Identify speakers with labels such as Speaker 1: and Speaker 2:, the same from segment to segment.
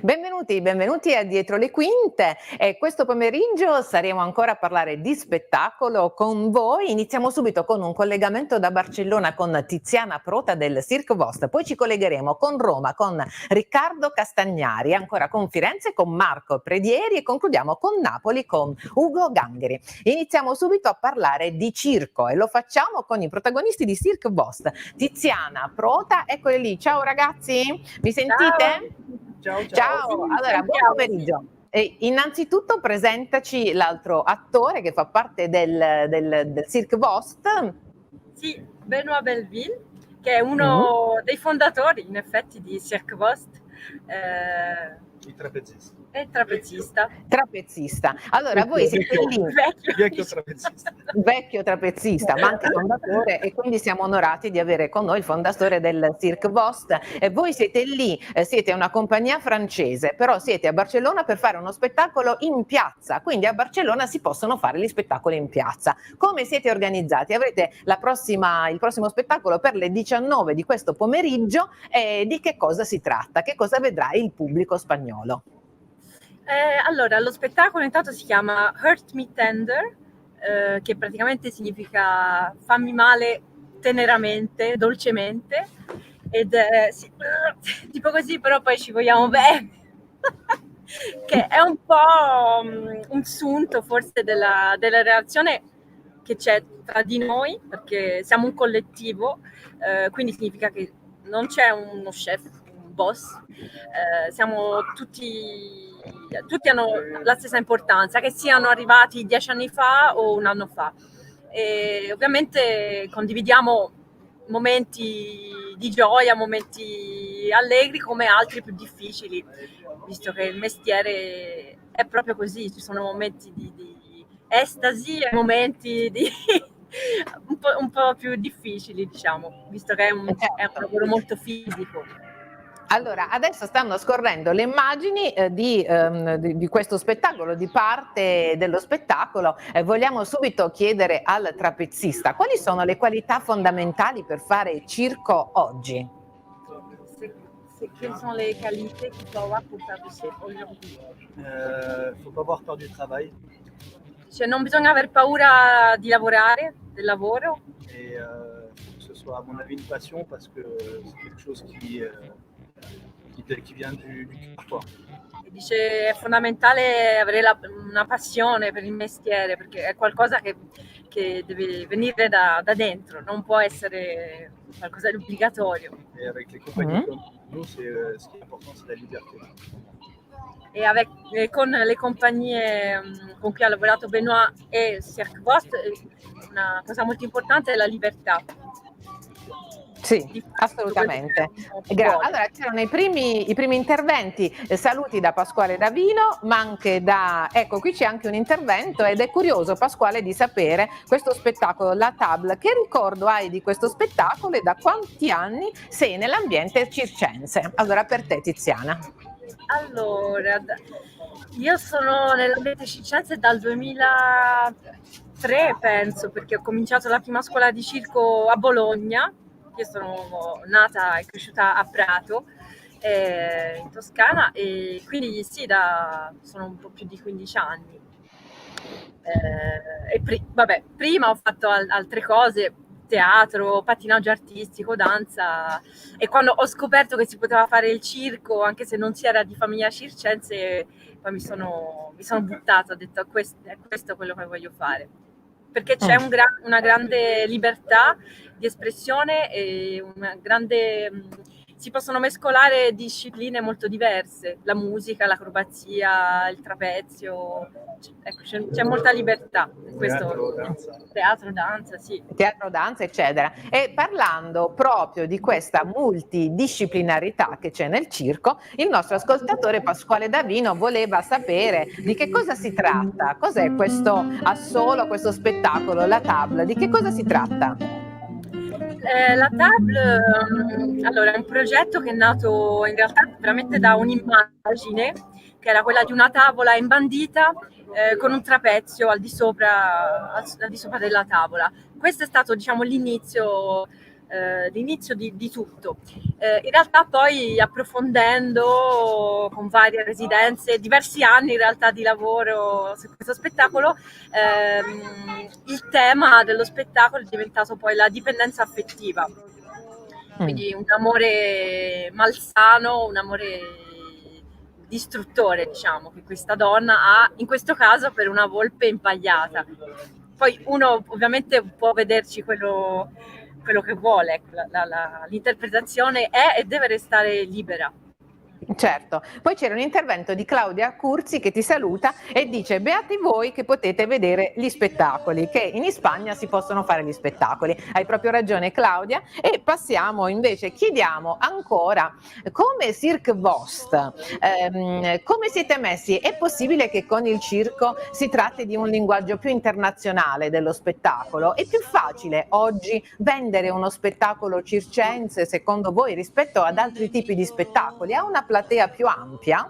Speaker 1: Benvenuti a Dietro le Quinte. Questo pomeriggio saremo ancora a parlare di spettacolo con voi. Iniziamo subito con un collegamento da Barcellona con Tiziana Prota del Cirque Vostre, poi ci collegheremo con Roma con Riccardo Castagnari, ancora con Firenze con Marco Predieri e concludiamo con Napoli con Ugo Gangheri. Iniziamo subito a parlare di circo e lo facciamo con i protagonisti di Cirque Vostre. Tiziana Prota, eccoli lì. Ciao ragazzi, mi sentite?
Speaker 2: Ciao.
Speaker 1: Ciao, allora buon pomeriggio. Innanzitutto presentaci l'altro attore che fa parte del Cirque Vostre.
Speaker 3: Sì, Benoît Belleville, che è uno dei fondatori in effetti di Cirque Vostre.
Speaker 2: Il trapezista.
Speaker 3: È trapezista.
Speaker 1: Trapezzista. Allora voi siete lì.
Speaker 2: Vecchio trapezista.
Speaker 1: Vecchio trapezista, ma anche fondatore, e quindi siamo onorati di avere con noi il fondatore del Cirque Vostre. E voi siete lì, siete una compagnia francese, però siete a Barcellona per fare uno spettacolo in piazza, quindi a Barcellona si possono fare gli spettacoli in piazza. Come siete organizzati? Avrete il prossimo spettacolo per le 19 di questo pomeriggio, di che cosa si tratta? Che cosa vedrà il pubblico spagnolo?
Speaker 3: Allora, lo spettacolo intanto si chiama Hurt Me Tender, che praticamente significa fammi male teneramente, dolcemente, ed è tipo così, però poi ci vogliamo bene, che è un po' un sunto forse della relazione che c'è tra di noi, perché siamo un collettivo, quindi significa che non c'è uno chef, un boss, siamo tutti hanno la stessa importanza, che siano arrivati 10 anni fa o un anno fa. E ovviamente condividiamo momenti di gioia, momenti allegri come altri più difficili, visto che il mestiere è proprio così, ci sono momenti di estasi e momenti di un po' più difficili, diciamo, visto che è un lavoro molto fisico.
Speaker 1: Allora, adesso stanno scorrendo le immagini di questo spettacolo, di parte dello spettacolo. Vogliamo subito chiedere al trapezzista quali sono le qualità fondamentali per fare circo oggi?
Speaker 3: Quelles sont les qualités qu'il faut avoir pour faire du cirque aujourd'hui?
Speaker 2: Faut pas avoir peur du travail.
Speaker 3: Cioè, non bisogna aver paura di lavorare, del lavoro.
Speaker 2: Et que ce soit à mon avis une passion parce que c'est quelque chose qui vient du cœur, quoi.
Speaker 3: Dice è fondamentale avere una passione per il mestiere, perché è qualcosa che deve venire da dentro, non può essere qualcosa di obbligatorio.
Speaker 2: Et avec les compagnies comme nous, ce qui est important, c'est la liberté.
Speaker 3: E con le compagnie con cui ha lavorato Benoît e Cirque Vostre, una cosa molto importante è la libertà.
Speaker 1: Sì, assolutamente. Allora c'erano i primi interventi, saluti da Pasquale Davino, ma anche ecco qui c'è anche un intervento ed è curioso Pasquale di sapere questo spettacolo La Table, che ricordo hai di questo spettacolo e da quanti anni sei nell'ambiente circense? Allora per te Tiziana.
Speaker 3: Allora, io sono nell'ambiente circense dal 2003 penso, perché ho cominciato la prima scuola di circo a Bologna. Io sono nata e cresciuta a Prato, in Toscana, e quindi sì, sono un po' più di 15 anni. Prima ho fatto altre cose, teatro, pattinaggio artistico, danza, e quando ho scoperto che si poteva fare il circo, anche se non si era di famiglia circense, poi mi sono buttata, ho detto è questo quello che voglio fare. Perché c'è una grande libertà di espressione e si possono mescolare discipline molto diverse, la musica, l'acrobazia, il trapezio, ecco, c'è molta libertà in questo teatro, danza, sì.
Speaker 1: Teatro, danza, eccetera. E parlando proprio di questa multidisciplinarità che c'è nel circo, il nostro ascoltatore Pasquale Davino voleva sapere di che cosa si tratta, cos'è questo assolo, questo spettacolo, La Table, di che cosa si tratta?
Speaker 3: La Table, allora, è un progetto che è nato in realtà veramente da un'immagine, che era quella di una tavola imbandita con un trapezio al di sopra della tavola. Questo è stato, diciamo, l'inizio l'inizio di tutto. In realtà poi approfondendo con varie residenze, diversi anni in realtà di lavoro su questo spettacolo, il tema dello spettacolo è diventato poi la dipendenza affettiva. Quindi un amore malsano, un amore distruttore, diciamo, che questa donna ha, in questo caso per una volpe impagliata. Poi uno ovviamente può vederci quello che vuole, l'interpretazione è e deve restare libera.
Speaker 1: Certo, poi c'era un intervento di Claudia Curzi che ti saluta e dice: beati voi che potete vedere gli spettacoli, che in Spagna si possono fare gli spettacoli. Hai proprio ragione Claudia. E passiamo invece, chiediamo ancora come Cirque Vost, come siete messi? È possibile che con il circo si tratti di un linguaggio più internazionale dello spettacolo? È più facile oggi vendere uno spettacolo circense secondo voi rispetto ad altri tipi di spettacoli? Ha una platea più ampia?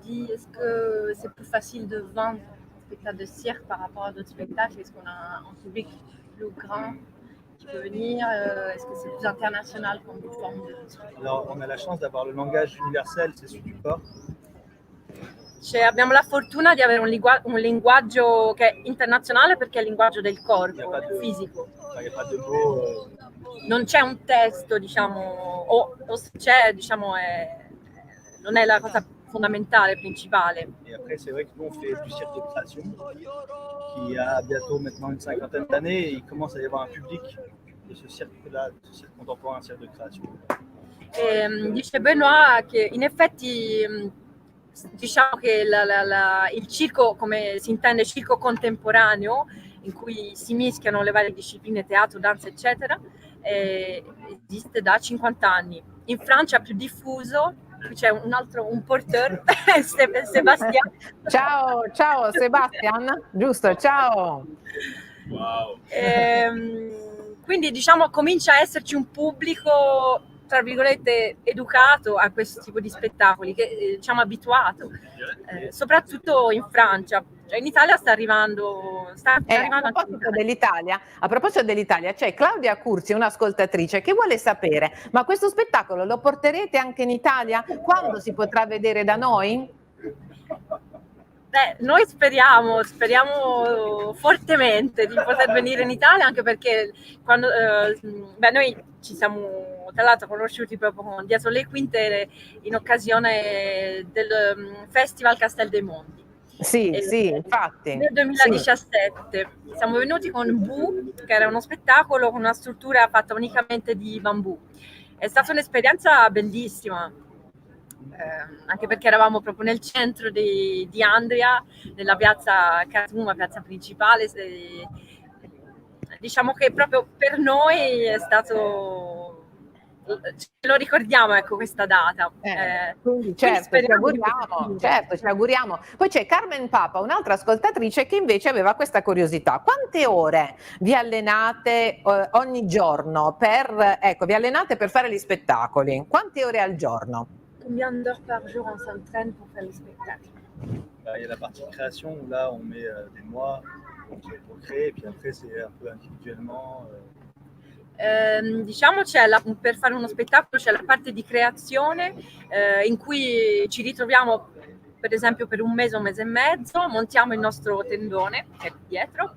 Speaker 3: Est-ce que c'est plus facile de vendre un spectacle de cirque par rapport à d'autres spectacles? Est-ce qu'on a un public plus grand qui peut venir? Est-ce que c'est plus international comme forme de spectacle?
Speaker 2: Alors, on a la chance d'avoir le langage universel, c'est celui du corps.
Speaker 3: Cioè, abbiamo la fortuna di avere un linguaggio che è internazionale perché è il linguaggio del corpo, fisico.
Speaker 2: Il n'y a pas de mots.
Speaker 3: Non c'è un testo, diciamo, o se c'è, diciamo, non è la cosa fondamentale, principale.
Speaker 2: Et après, c'est vrai que nous, on fait du cirque de création qui a bientôt maintenant une cinquantaine d'années et il commence à y avoir un public de ce cirque-là, de ce cirque contemporain, cirque de création.
Speaker 3: Dice Benoît che in effetti diciamo che il circo, come si intende circo contemporaneo, in cui si mischiano le varie discipline, teatro, danza, eccetera, esiste da 50 anni. In Francia più diffuso, qui c'è un porteur, Sebastian.
Speaker 1: Ciao Sebastian, giusto, ciao.
Speaker 2: Wow.
Speaker 3: Quindi diciamo comincia a esserci un pubblico tra virgolette educato a questo tipo di spettacoli, che diciamo abituato, soprattutto in Francia. Cioè, in Italia sta arrivando
Speaker 1: a proposito dell'Italia, c'è Claudia Curzi, un'ascoltatrice, che vuole sapere: ma questo spettacolo lo porterete anche in Italia? Quando si potrà vedere da noi?
Speaker 3: Noi speriamo fortemente di poter venire in Italia, anche perché quando noi ci siamo tra l'altro conosciuti proprio dietro le quinte in occasione del Festival Castel dei Monti.
Speaker 1: Sì, infatti.
Speaker 3: Nel 2017 siamo venuti con Boo, che era uno spettacolo con una struttura fatta unicamente di bambù. È stata un'esperienza bellissima. Anche perché eravamo proprio nel centro di Andria, nella piazza Catum, la piazza principale. Diciamo che proprio per noi è stato, ce lo ricordiamo, ecco, questa data.
Speaker 1: Quindi certo, ci auguriamo. Poi c'è Carmen Papa, un'altra ascoltatrice, che invece aveva questa curiosità: quante ore vi allenate ogni giorno vi allenate per fare gli spettacoli? Quante ore al giorno?
Speaker 3: Combien d'heures par jour on s'entraîne pour faire le spectacle?
Speaker 2: Il y a la partie création où là on met des mois pour créer, et puis après c'est un peu individuellement.
Speaker 3: Diciamo per fare uno spettacolo c'è la parte di creazione in cui ci ritroviamo per esempio per un mese e mezzo, montiamo il nostro tendone che è qui dietro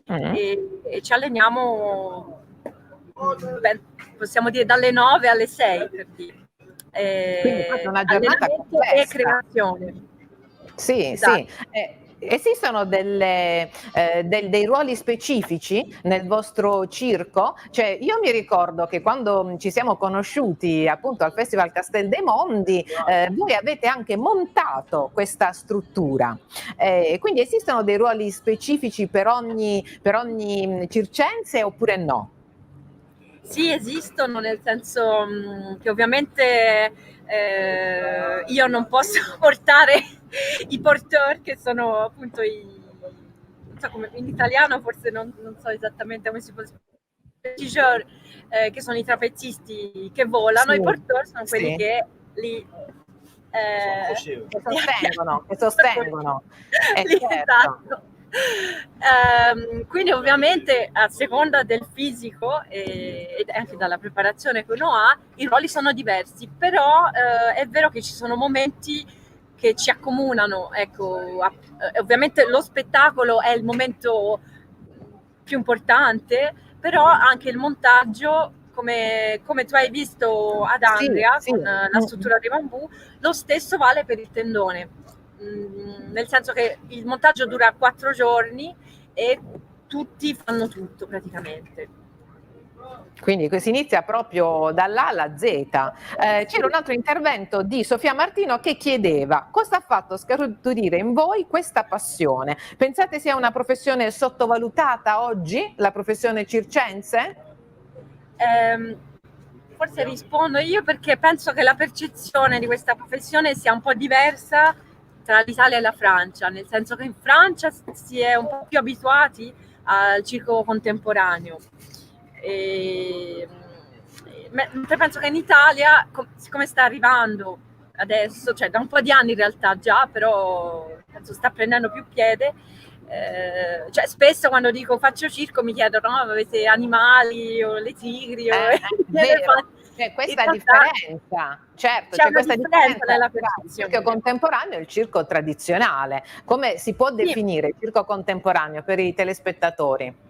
Speaker 3: e ci alleniamo, possiamo dire dalle 9 alle 6 per dire.
Speaker 1: Quindi proprio una giornata complessa.
Speaker 3: E creazione.
Speaker 1: Sì, esatto. Esistono dei ruoli specifici nel vostro circo? Cioè, io mi ricordo che quando ci siamo conosciuti appunto al Festival Castel dei Monti, voi avete anche montato questa struttura. Quindi esistono dei ruoli specifici per ogni circense oppure no?
Speaker 3: Sì, esistono, nel senso che ovviamente io non posso portare i porteur, che sono appunto non so come in italiano, forse non so esattamente come si può spiegare, che sono i trapezzisti che volano, i porteur sono quelli che li
Speaker 1: che sostengono.
Speaker 3: Certo. Quindi ovviamente a seconda del fisico ed anche dalla preparazione che uno ha, i ruoli sono diversi, però è vero che ci sono momenti che ci accomunano, ecco, ovviamente lo spettacolo è il momento più importante, però anche il montaggio, come tu hai visto ad
Speaker 1: Sì,
Speaker 3: Andrea
Speaker 1: sì.
Speaker 3: con la struttura dei bambù, lo stesso vale per il tendone, nel senso che il montaggio dura 4 giorni e tutti fanno tutto praticamente.
Speaker 1: Quindi si inizia proprio dall'A alla Z. C'era un altro intervento di Sofia Martino che chiedeva: cosa ha fatto scaturire in voi questa passione? Pensate sia una professione sottovalutata oggi, la professione circense?
Speaker 3: Forse rispondo io perché penso che la percezione di questa professione sia un po' diversa tra l'Italia e la Francia, nel senso che in Francia si è un po' più abituati al circo contemporaneo. Mentre penso che in Italia, siccome sta arrivando adesso, cioè da un po' di anni in realtà già, però penso sta prendendo più piede, cioè spesso quando dico faccio circo mi chiedono: no, avete animali o le tigri o gli
Speaker 1: Vero,
Speaker 3: elefanti?
Speaker 1: c'è
Speaker 3: In
Speaker 1: questa
Speaker 3: realtà
Speaker 1: differenza, certo,
Speaker 3: c'è
Speaker 1: c'è
Speaker 3: una
Speaker 1: questa
Speaker 3: differenza
Speaker 1: differenza
Speaker 3: nella
Speaker 1: tra il circo
Speaker 3: percezione.
Speaker 1: contemporaneo e il circo tradizionale. Come si può
Speaker 3: Sì,
Speaker 1: definire il circo contemporaneo per i telespettatori?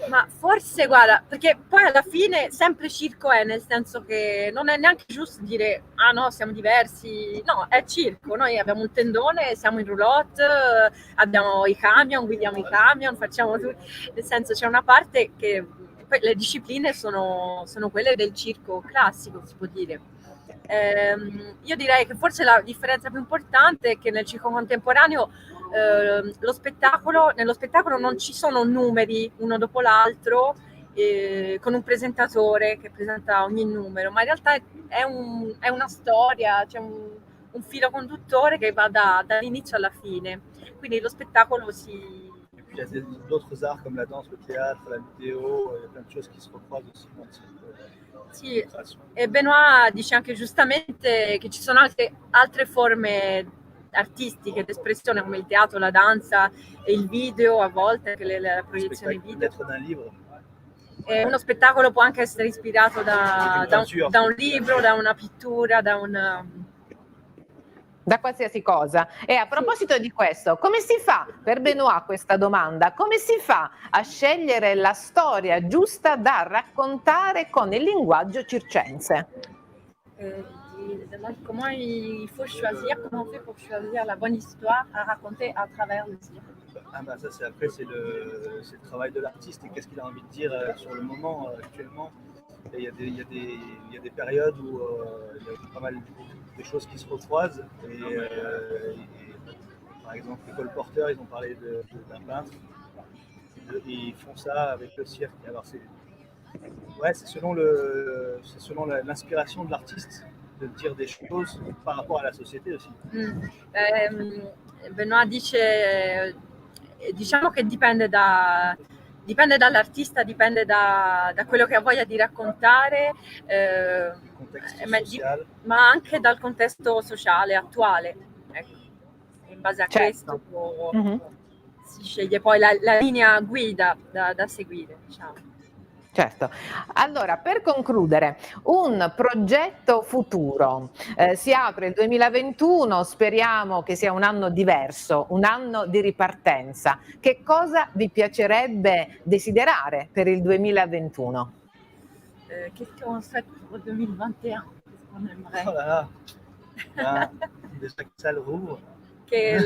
Speaker 3: ma forse guarda, perché poi alla fine sempre circo è, nel senso che non è neanche giusto dire ah no, siamo diversi, no, è circo, noi abbiamo un tendone, siamo in roulotte, abbiamo i camion, guidiamo i camion, facciamo tutto, nel senso c'è una parte che poi le discipline sono quelle del circo classico, si può dire. Io direi che forse la differenza più importante è che nel circo contemporaneo nello spettacolo non ci sono numeri uno dopo l'altro con un presentatore che presenta ogni numero, ma in realtà è una storia, c'è un filo conduttore che va dall'inizio alla fine, quindi lo spettacolo si...
Speaker 2: Il y a d'autres arts comme la danse, le théâtre, la vidéo, il y a plein de choses qui se recroisent aussi dans cette
Speaker 3: Sì,
Speaker 2: création.
Speaker 3: e Benoît dice anche giustamente che ci sono altre forme artistiche d'espressione come il teatro, la danza e il video, a volte anche la proiezione video.
Speaker 2: Lettre d'un livre.
Speaker 3: Uno spettacolo può anche essere ispirato da un libro, da una pittura,
Speaker 1: Da qualsiasi cosa. E a proposito di questo, come si fa, per Benoît questa domanda, come si fa a scegliere la storia giusta da raccontare con il linguaggio circense?
Speaker 3: Comment il faut choisir, comment on fait pour choisir la bonne histoire à raconter à travers le cirque?
Speaker 2: Ah bah ça c'est le travail de l'artiste et qu'est-ce qu'il a envie de dire sur le moment actuellement. Et il y a des périodes où il y a pas mal de choses qui se recroisent et par exemple les colporteurs ils ont parlé d'un peintre et ils font ça avec le cirque. Alors c'est selon l'inspiration de l'artiste de dire des choses par rapport à la société aussi.
Speaker 3: Benoît dice, diciamo che dipende dall'artista, dipende da quello che ha voglia di raccontare, ma anche dal contesto sociale attuale. Ecco. In base a questo si sceglie poi la linea guida da seguire, diciamo.
Speaker 1: Certo. Allora, per concludere, un progetto futuro. Si apre il 2021, speriamo che sia un anno diverso, un anno di ripartenza. Che cosa vi piacerebbe desiderare per il 2021?
Speaker 3: Qu'est-ce qu'on souhaite pour 2021? Qu'est-ce qu'on aimerait?
Speaker 2: Oh là là, déjà que ça rouvre.
Speaker 3: Che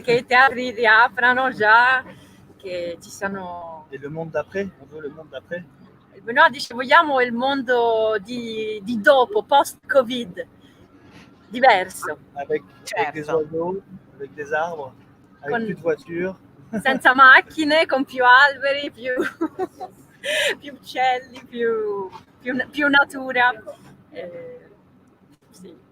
Speaker 3: i teatri riaprano già, che ci siano...
Speaker 2: E le monde d'après, on veut le monde d'après.
Speaker 3: Benoît dice vogliamo il mondo di dopo, post-Covid, diverso.
Speaker 2: Avec des oiseaux, avec des arbres, avec plus de voitures.
Speaker 3: Senza macchine, con più alberi, più uccelli, più natura. Sì.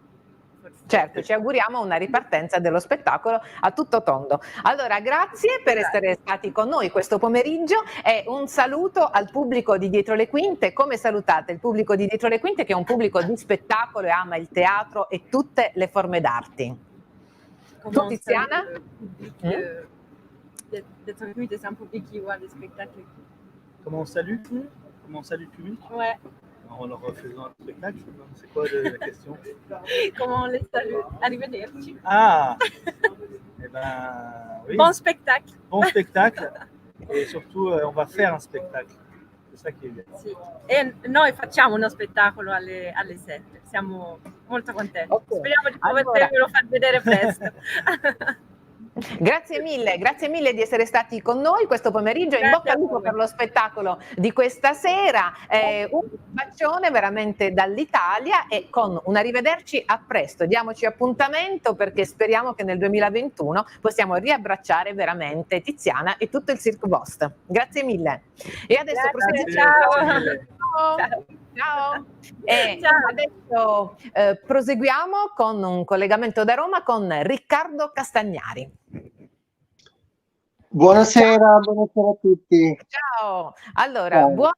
Speaker 1: Certo, ci auguriamo una ripartenza dello spettacolo a tutto tondo. Allora, grazie per essere stati con noi questo pomeriggio e un saluto al pubblico di Dietro le Quinte. Come salutate il pubblico di Dietro le Quinte, che è un pubblico di spettacolo e ama il teatro e tutte le forme d'arte? Tu, Tiziana?
Speaker 3: d'être venu, de s'impliquer voir des spectacles.
Speaker 2: Comment on salue? Comment on salue le public?
Speaker 3: Ouais.
Speaker 2: En leur faisant un spectacle, c'est quoi la question?
Speaker 3: Comment on les salue? Arrivederci.
Speaker 2: Ah! Eh ben, oui.
Speaker 3: Bon spectacle.
Speaker 2: Bon spectacle. Et surtout, on va faire un spectacle. C'est ça qui est bien.
Speaker 3: Sì. E noi facciamo uno spettacolo alle 7. Siamo molto contenti.
Speaker 1: Ok.
Speaker 3: Speriamo di
Speaker 1: Allora.
Speaker 3: potervelo far vedere presto.
Speaker 1: Grazie mille di essere stati con noi questo pomeriggio. In
Speaker 3: Grazie
Speaker 1: bocca al
Speaker 3: a
Speaker 1: lupo
Speaker 3: voi.
Speaker 1: per lo spettacolo di questa sera. Un bacione veramente dall'Italia e con un arrivederci a presto. Diamoci appuntamento perché speriamo che nel 2021 possiamo riabbracciare veramente Tiziana e tutto il Cirque Vost. Grazie mille. E adesso
Speaker 3: Grazie,
Speaker 1: proseguiamo.
Speaker 3: ciao.
Speaker 1: Ciao. Ciao. E
Speaker 3: Ciao.
Speaker 1: adesso proseguiamo con un collegamento da Roma con Riccardo Castagnari.
Speaker 4: Buonasera, buonasera a tutti.
Speaker 1: Ciao, allora
Speaker 4: Ciao.
Speaker 1: buon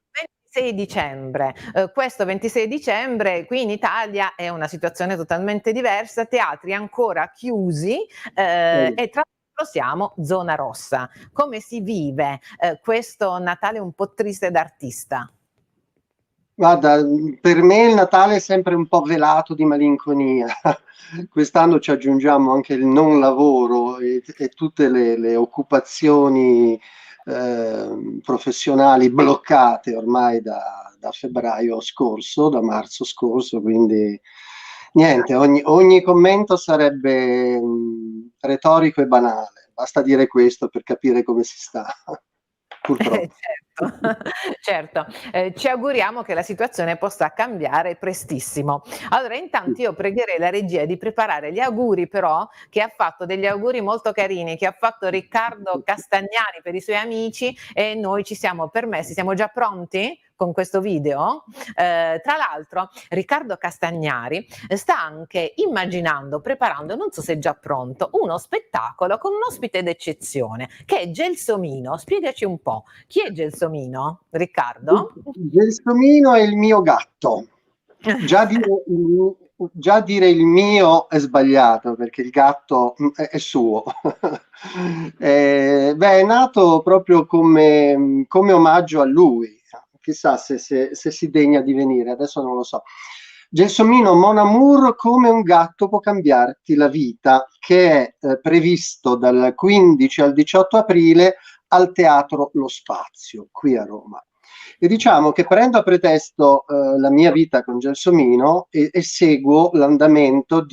Speaker 1: 26 dicembre. Questo 26 dicembre qui in Italia è una situazione totalmente diversa, teatri ancora chiusi e tra l'altro siamo zona rossa. Come si vive questo Natale un po' triste d'artista?
Speaker 4: Guarda, per me il Natale è sempre un po' velato di malinconia. Quest'anno ci aggiungiamo anche il non lavoro e tutte le occupazioni professionali bloccate ormai da febbraio scorso, da marzo scorso, quindi niente, ogni commento sarebbe retorico e banale. Basta dire questo per capire come si sta. Purtroppo.
Speaker 1: Certo. Ci auguriamo che la situazione possa cambiare prestissimo. Allora, intanto io pregherei la regia di preparare gli auguri, però, che ha fatto degli auguri molto carini, che ha fatto Riccardo Castagnari per i suoi amici e noi ci siamo permessi, siamo già pronti con questo video. Tra l'altro Riccardo Castagnari sta anche immaginando, preparando, non so se è già pronto, uno spettacolo con un ospite d'eccezione che è Gelsomino. Spiegaci un po', chi è Gelsomino, Riccardo?
Speaker 4: Gelsomino è il mio gatto. Già dire il mio è sbagliato perché il gatto è suo. È nato proprio come omaggio a lui. Chissà se si degna di venire, adesso non lo so. Gelsomino Mon Amour, come un gatto può cambiarti la vita, che è previsto dal 15 al 18 aprile al Teatro Lo Spazio, qui a Roma. E diciamo che prendo a pretesto la mia vita con Gelsomino e seguo l'andamento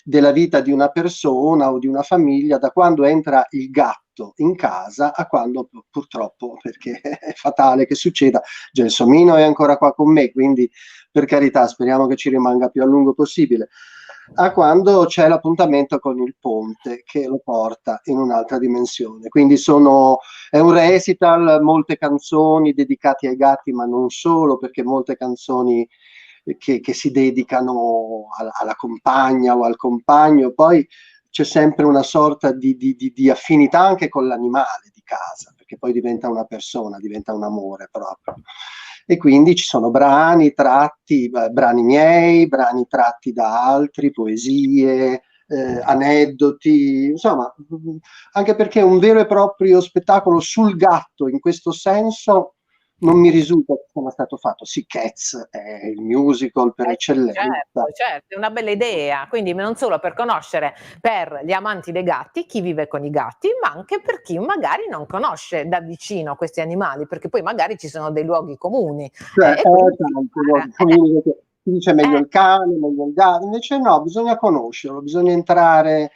Speaker 4: della vita di una persona o di una famiglia da quando entra il gatto in casa a quando purtroppo, perché è fatale che succeda, Gelsomino è ancora qua con me, quindi per carità speriamo che ci rimanga più a lungo possibile, a quando c'è l'appuntamento con il ponte che lo porta in un'altra dimensione. Quindi è un recital, molte canzoni dedicate ai gatti, ma non solo, perché molte canzoni che si dedicano alla compagna o al compagno. Poi c'è sempre una sorta di affinità anche con l'animale di casa, perché poi diventa una persona, diventa un amore proprio. E quindi ci sono brani miei, brani tratti da altri, poesie, aneddoti, insomma, anche perché un vero e proprio spettacolo sul gatto in questo senso non mi risulta che sia stato fatto. Sì, Cats è il musical per eccellenza.
Speaker 1: Certo, è una bella idea, quindi non solo per conoscere per gli amanti dei gatti, chi vive con i gatti, ma anche per chi magari non conosce da vicino questi animali, perché poi magari ci sono dei luoghi comuni.
Speaker 4: Si dice meglio il cane, meglio il gatto, invece no, bisogna conoscerlo, bisogna entrare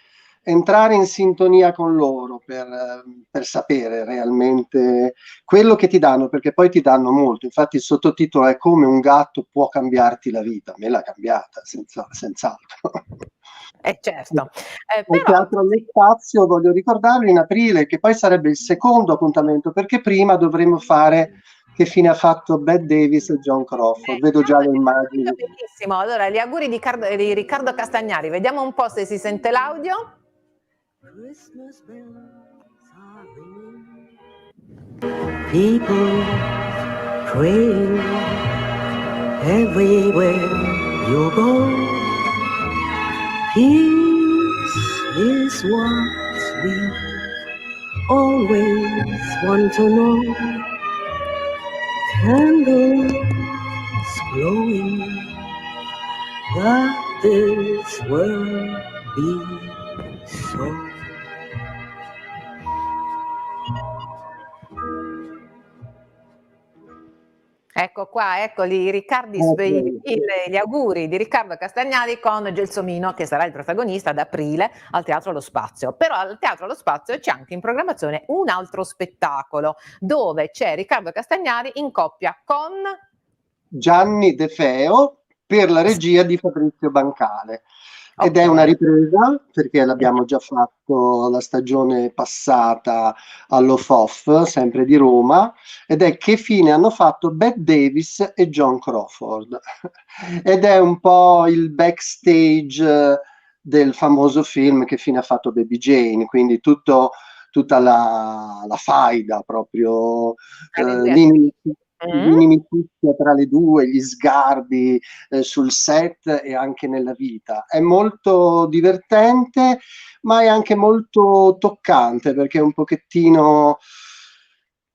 Speaker 4: in sintonia con loro per sapere realmente quello che ti danno, perché poi ti danno molto. Infatti il sottotitolo è Come un gatto può cambiarti la vita. Me l'ha cambiata, senz'altro.
Speaker 1: Certo.
Speaker 4: Il Teatro Lo Spazio, voglio ricordarlo, in aprile, che poi sarebbe il secondo appuntamento, perché prima dovremmo fare Che fine ha fatto Bette Davis e Joan Crawford. Vedo già le immagini.
Speaker 1: Benissimo, allora gli auguri di Riccardo Castagnari, vediamo un po' se si sente l'audio.
Speaker 5: Christmas bells are ringing, people praying everywhere you go. Peace is what we always want to know. Candles glowing, that this world be so.
Speaker 1: Ecco qua, eccoli i Riccardi, gli auguri di Riccardo Castagnari con Gelsomino, che sarà il protagonista ad aprile al Teatro Allo Spazio. Però al Teatro Allo Spazio c'è anche in programmazione un altro spettacolo dove c'è Riccardo Castagnari in coppia con
Speaker 4: Gianni De Feo per la regia di Fabrizio Bancale. Ed è
Speaker 1: Ok.
Speaker 4: una ripresa perché l'abbiamo già fatto la stagione passata all'OFOF, sempre di Roma, ed è Che fine hanno fatto Bette Davis e John Crawford. Ed è un po' il backstage del famoso film Che fine ha fatto Baby Jane, quindi tutta la faida proprio, l'inimicizia tra le due, gli sgarbi sul set e anche nella vita. È molto divertente, ma è anche molto toccante perché è un pochettino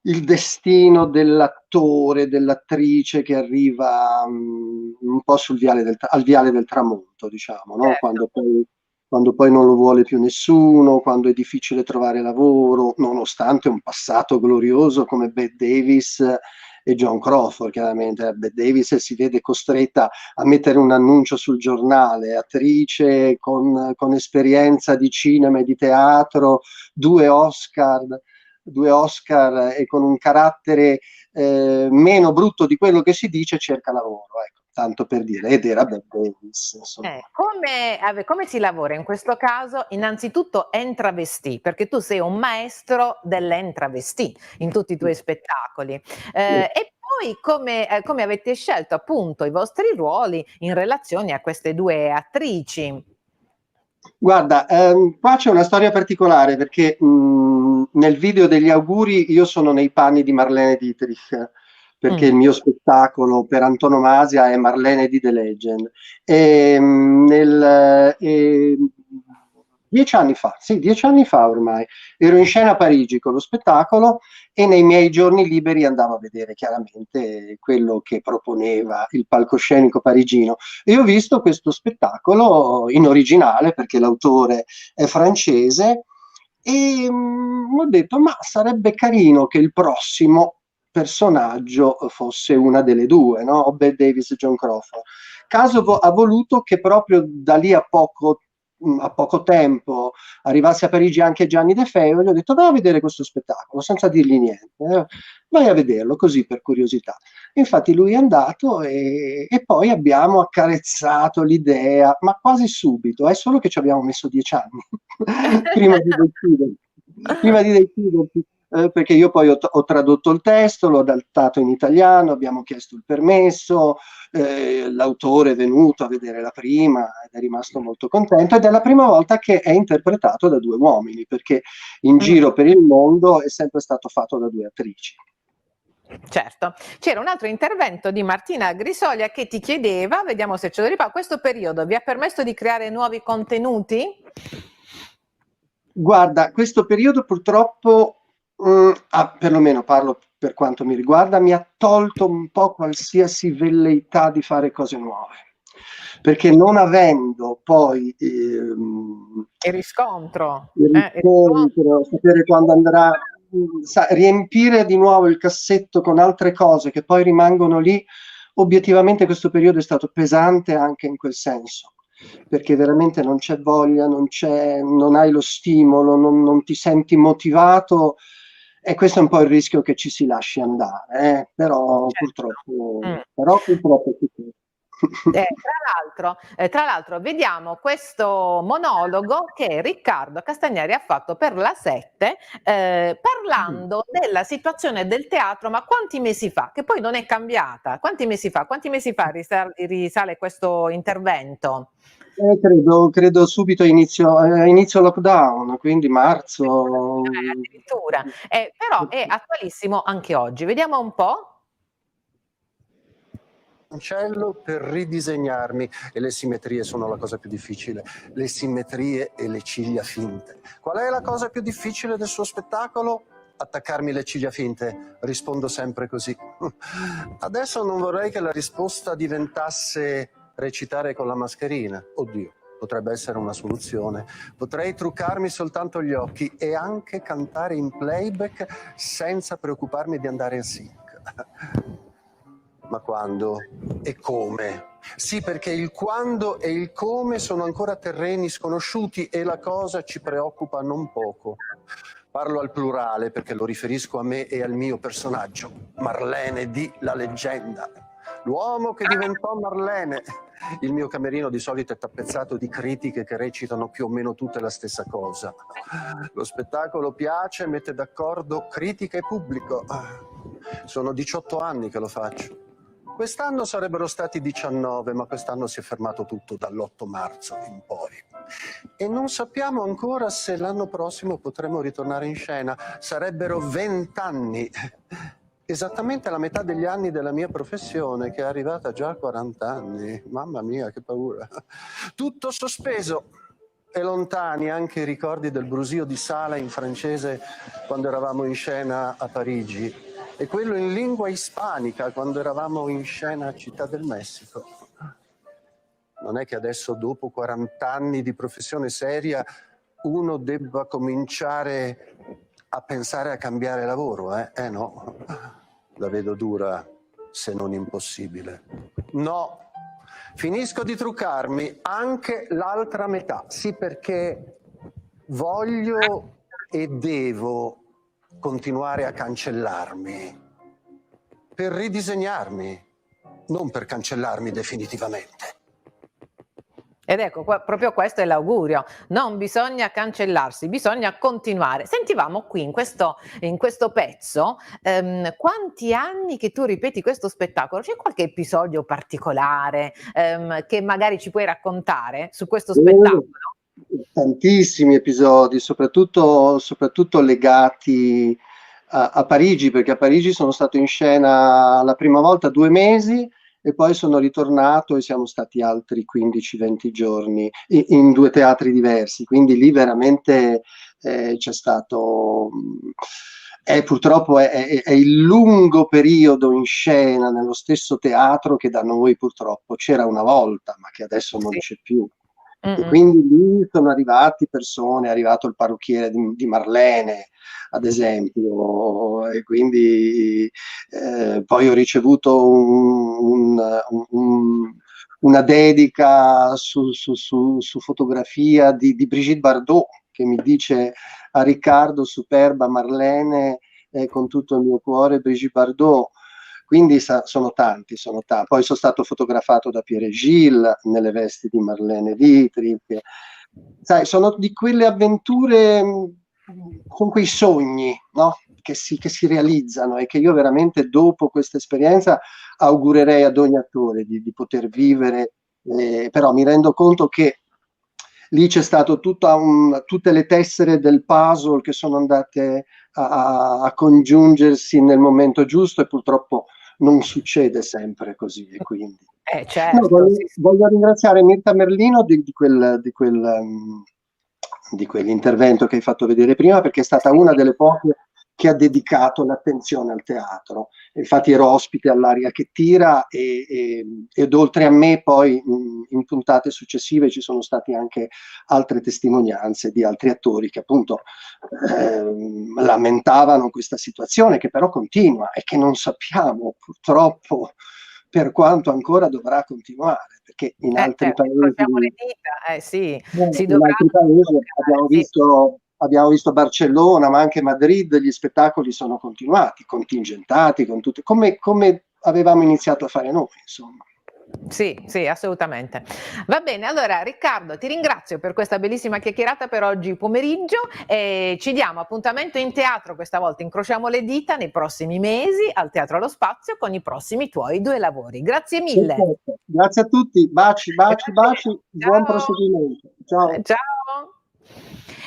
Speaker 4: il destino dell'attore, dell'attrice che arriva un po' al viale del tramonto, diciamo, no?
Speaker 1: Certo.
Speaker 4: Quando poi non lo vuole più nessuno, quando è difficile trovare lavoro, nonostante un passato glorioso come Bette Davis e John Crawford. Chiaramente Bette Davis si vede costretta a mettere un annuncio sul giornale, attrice con esperienza di cinema e di teatro, due Oscar e con un carattere meno brutto di quello che si dice, cerca lavoro, ecco, tanto per dire, ed era Bette Davis, insomma.
Speaker 1: Come si lavora in questo caso? Innanzitutto entravestì, perché tu sei un maestro dell'entravestì in tutti i tuoi spettacoli. E poi come avete scelto appunto i vostri ruoli in relazione a queste due attrici?
Speaker 4: Guarda, qua c'è una storia particolare perché nel video degli auguri io sono nei panni di Marlene Dietrich, perché il mio spettacolo per antonomasia è Marlene di The Legend. E, 10 anni fa ormai, ero in scena a Parigi con lo spettacolo e nei miei giorni liberi andavo a vedere chiaramente quello che proponeva il palcoscenico parigino. E ho visto questo spettacolo in originale perché l'autore è francese e ho detto ma sarebbe carino che il prossimo personaggio fosse una delle due, no? Bette Davis e John Crawford. Caso ha voluto che proprio da lì a poco tempo arrivasse a Parigi anche Gianni De Feo e gli ho detto vai a vedere questo spettacolo senza dirgli niente, vai a vederlo così per curiosità. Infatti lui è andato e poi abbiamo accarezzato l'idea, ma quasi subito, è solo che ci abbiamo messo 10 anni prima di deciderci. Perché io poi ho tradotto il testo, l'ho adattato in italiano, abbiamo chiesto il permesso, l'autore è venuto a vedere la prima ed è rimasto molto contento ed è la prima volta che è interpretato da due uomini, perché in giro per il mondo è sempre stato fatto da due attrici.
Speaker 1: Certo, c'era un altro intervento di Martina Grisolia che ti chiedeva, vediamo se ce lo riparo, questo periodo vi ha permesso di creare nuovi contenuti?
Speaker 4: Guarda, questo periodo purtroppo, perlomeno parlo per quanto mi riguarda, mi ha tolto un po' qualsiasi velleità di fare cose nuove, perché non avendo poi
Speaker 1: Il riscontro.
Speaker 4: sapere quando andrà, riempire di nuovo il cassetto con altre cose che poi rimangono lì, obiettivamente questo periodo è stato pesante anche in quel senso, perché veramente non c'è voglia, non hai lo stimolo, non ti senti motivato e questo è un po' il rischio che ci si lasci andare, però
Speaker 1: Certo.
Speaker 4: purtroppo è così.
Speaker 1: Tra l'altro vediamo questo monologo che Riccardo Castagnari ha fatto per la 7 parlando della situazione del teatro, ma quanti mesi fa? Che poi non è cambiata. Quanti mesi fa risale questo intervento?
Speaker 4: Credo subito inizio lockdown, quindi marzo.
Speaker 1: Addirittura. Però è attualissimo anche oggi. Vediamo un po'.
Speaker 6: cancello per ridisegnarmi, e le simmetrie sono la cosa più difficile, le simmetrie e le ciglia finte. Qual è la cosa più difficile del suo spettacolo? Attaccarmi le ciglia finte. Rispondo sempre così. Adesso non vorrei che la risposta diventasse recitare con la mascherina. Oddio, potrebbe essere una soluzione. Potrei truccarmi soltanto gli occhi e anche cantare in playback senza preoccuparmi di andare in sync. Ma quando e come? Sì, perché il quando e il come sono ancora terreni sconosciuti e la cosa ci preoccupa non poco. Parlo al plurale perché lo riferisco a me e al mio personaggio, Marlene di La Leggenda, l'uomo che diventò Marlene. Il mio camerino di solito è tappezzato di critiche che recitano più o meno tutte la stessa cosa. Lo spettacolo piace, mette d'accordo critica e pubblico. Sono 18 anni che lo faccio. Quest'anno sarebbero stati 19, ma quest'anno si è fermato tutto dall'8 marzo in poi. E non sappiamo ancora se l'anno prossimo potremo ritornare in scena. Sarebbero 20 anni. Esattamente la metà degli anni della mia professione, che è arrivata già a 40 anni. Mamma mia, che paura. Tutto sospeso. E lontani anche i ricordi del brusio di sala in francese quando eravamo in scena a Parigi. E quello in lingua ispanica quando eravamo in scena a Città del Messico. Non è che adesso, dopo 40 anni di professione seria, uno debba cominciare a pensare a cambiare lavoro, eh? No, la vedo dura, se non impossibile. No, finisco di truccarmi anche l'altra metà. Sì, perché voglio e devo continuare a cancellarmi per ridisegnarmi, non per cancellarmi definitivamente.
Speaker 1: Ed ecco, proprio questo è l'augurio, non bisogna cancellarsi, bisogna continuare. Sentivamo qui in questo pezzo quanti anni che tu ripeti questo spettacolo, c'è qualche episodio particolare che magari ci puoi raccontare su questo spettacolo?
Speaker 4: Tantissimi episodi, soprattutto legati a Parigi, perché a Parigi sono stato in scena la prima volta 2 mesi e poi sono ritornato e siamo stati altri 15-20 giorni in 2 teatri diversi, quindi lì veramente c'è stato... purtroppo è il lungo periodo in scena nello stesso teatro che da noi purtroppo c'era una volta, ma che adesso non c'è più. E quindi lì sono arrivati persone, è arrivato il parrucchiere di Marlene, ad esempio, e quindi poi ho ricevuto una dedica su fotografia di Brigitte Bardot, che mi dice: a Riccardo, superba Marlene, con tutto il mio cuore, Brigitte Bardot. Quindi sono tanti. Poi sono stato fotografato da Pierre Gilles nelle vesti di Marlene Dietrich. Sai, sono di quelle avventure, con quei sogni, no? che si realizzano e che io veramente dopo questa esperienza augurerei ad ogni attore di poter vivere, però mi rendo conto che lì c'è stato tutte le tessere del puzzle che sono andate a congiungersi nel momento giusto, e purtroppo non succede sempre così, e quindi
Speaker 1: certo,
Speaker 4: voglio ringraziare Mirta Merlino di quell'intervento che hai fatto vedere prima, perché è stata una delle poche che ha dedicato l'attenzione al teatro. Infatti ero ospite all'Aria che tira ed oltre a me poi in puntate successive ci sono state anche altre testimonianze di altri attori che appunto lamentavano questa situazione, che però continua e che non sappiamo purtroppo per quanto ancora dovrà continuare, perché in altri paesi,
Speaker 1: le dita,
Speaker 4: in altri paesi abbiamo visto Barcellona, ma anche Madrid, gli spettacoli sono continuati, contingentati, con tutte, come avevamo iniziato a fare noi, insomma.
Speaker 1: Sì, assolutamente. Va bene, allora Riccardo, ti ringrazio per questa bellissima chiacchierata per oggi pomeriggio e ci diamo appuntamento in teatro, questa volta incrociamo le dita, nei prossimi mesi al Teatro allo Spazio con i prossimi tuoi 2 lavori. Grazie mille.
Speaker 4: Perfetto. Grazie a tutti, baci, buon proseguimento. Ciao.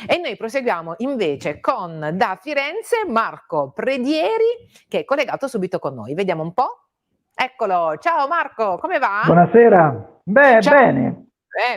Speaker 1: E noi proseguiamo invece con da Firenze Marco Predieri, che è collegato subito con noi. Vediamo un po'. Eccolo, ciao Marco, come va?
Speaker 7: Buonasera. Beh,
Speaker 1: Ciao.
Speaker 7: bene.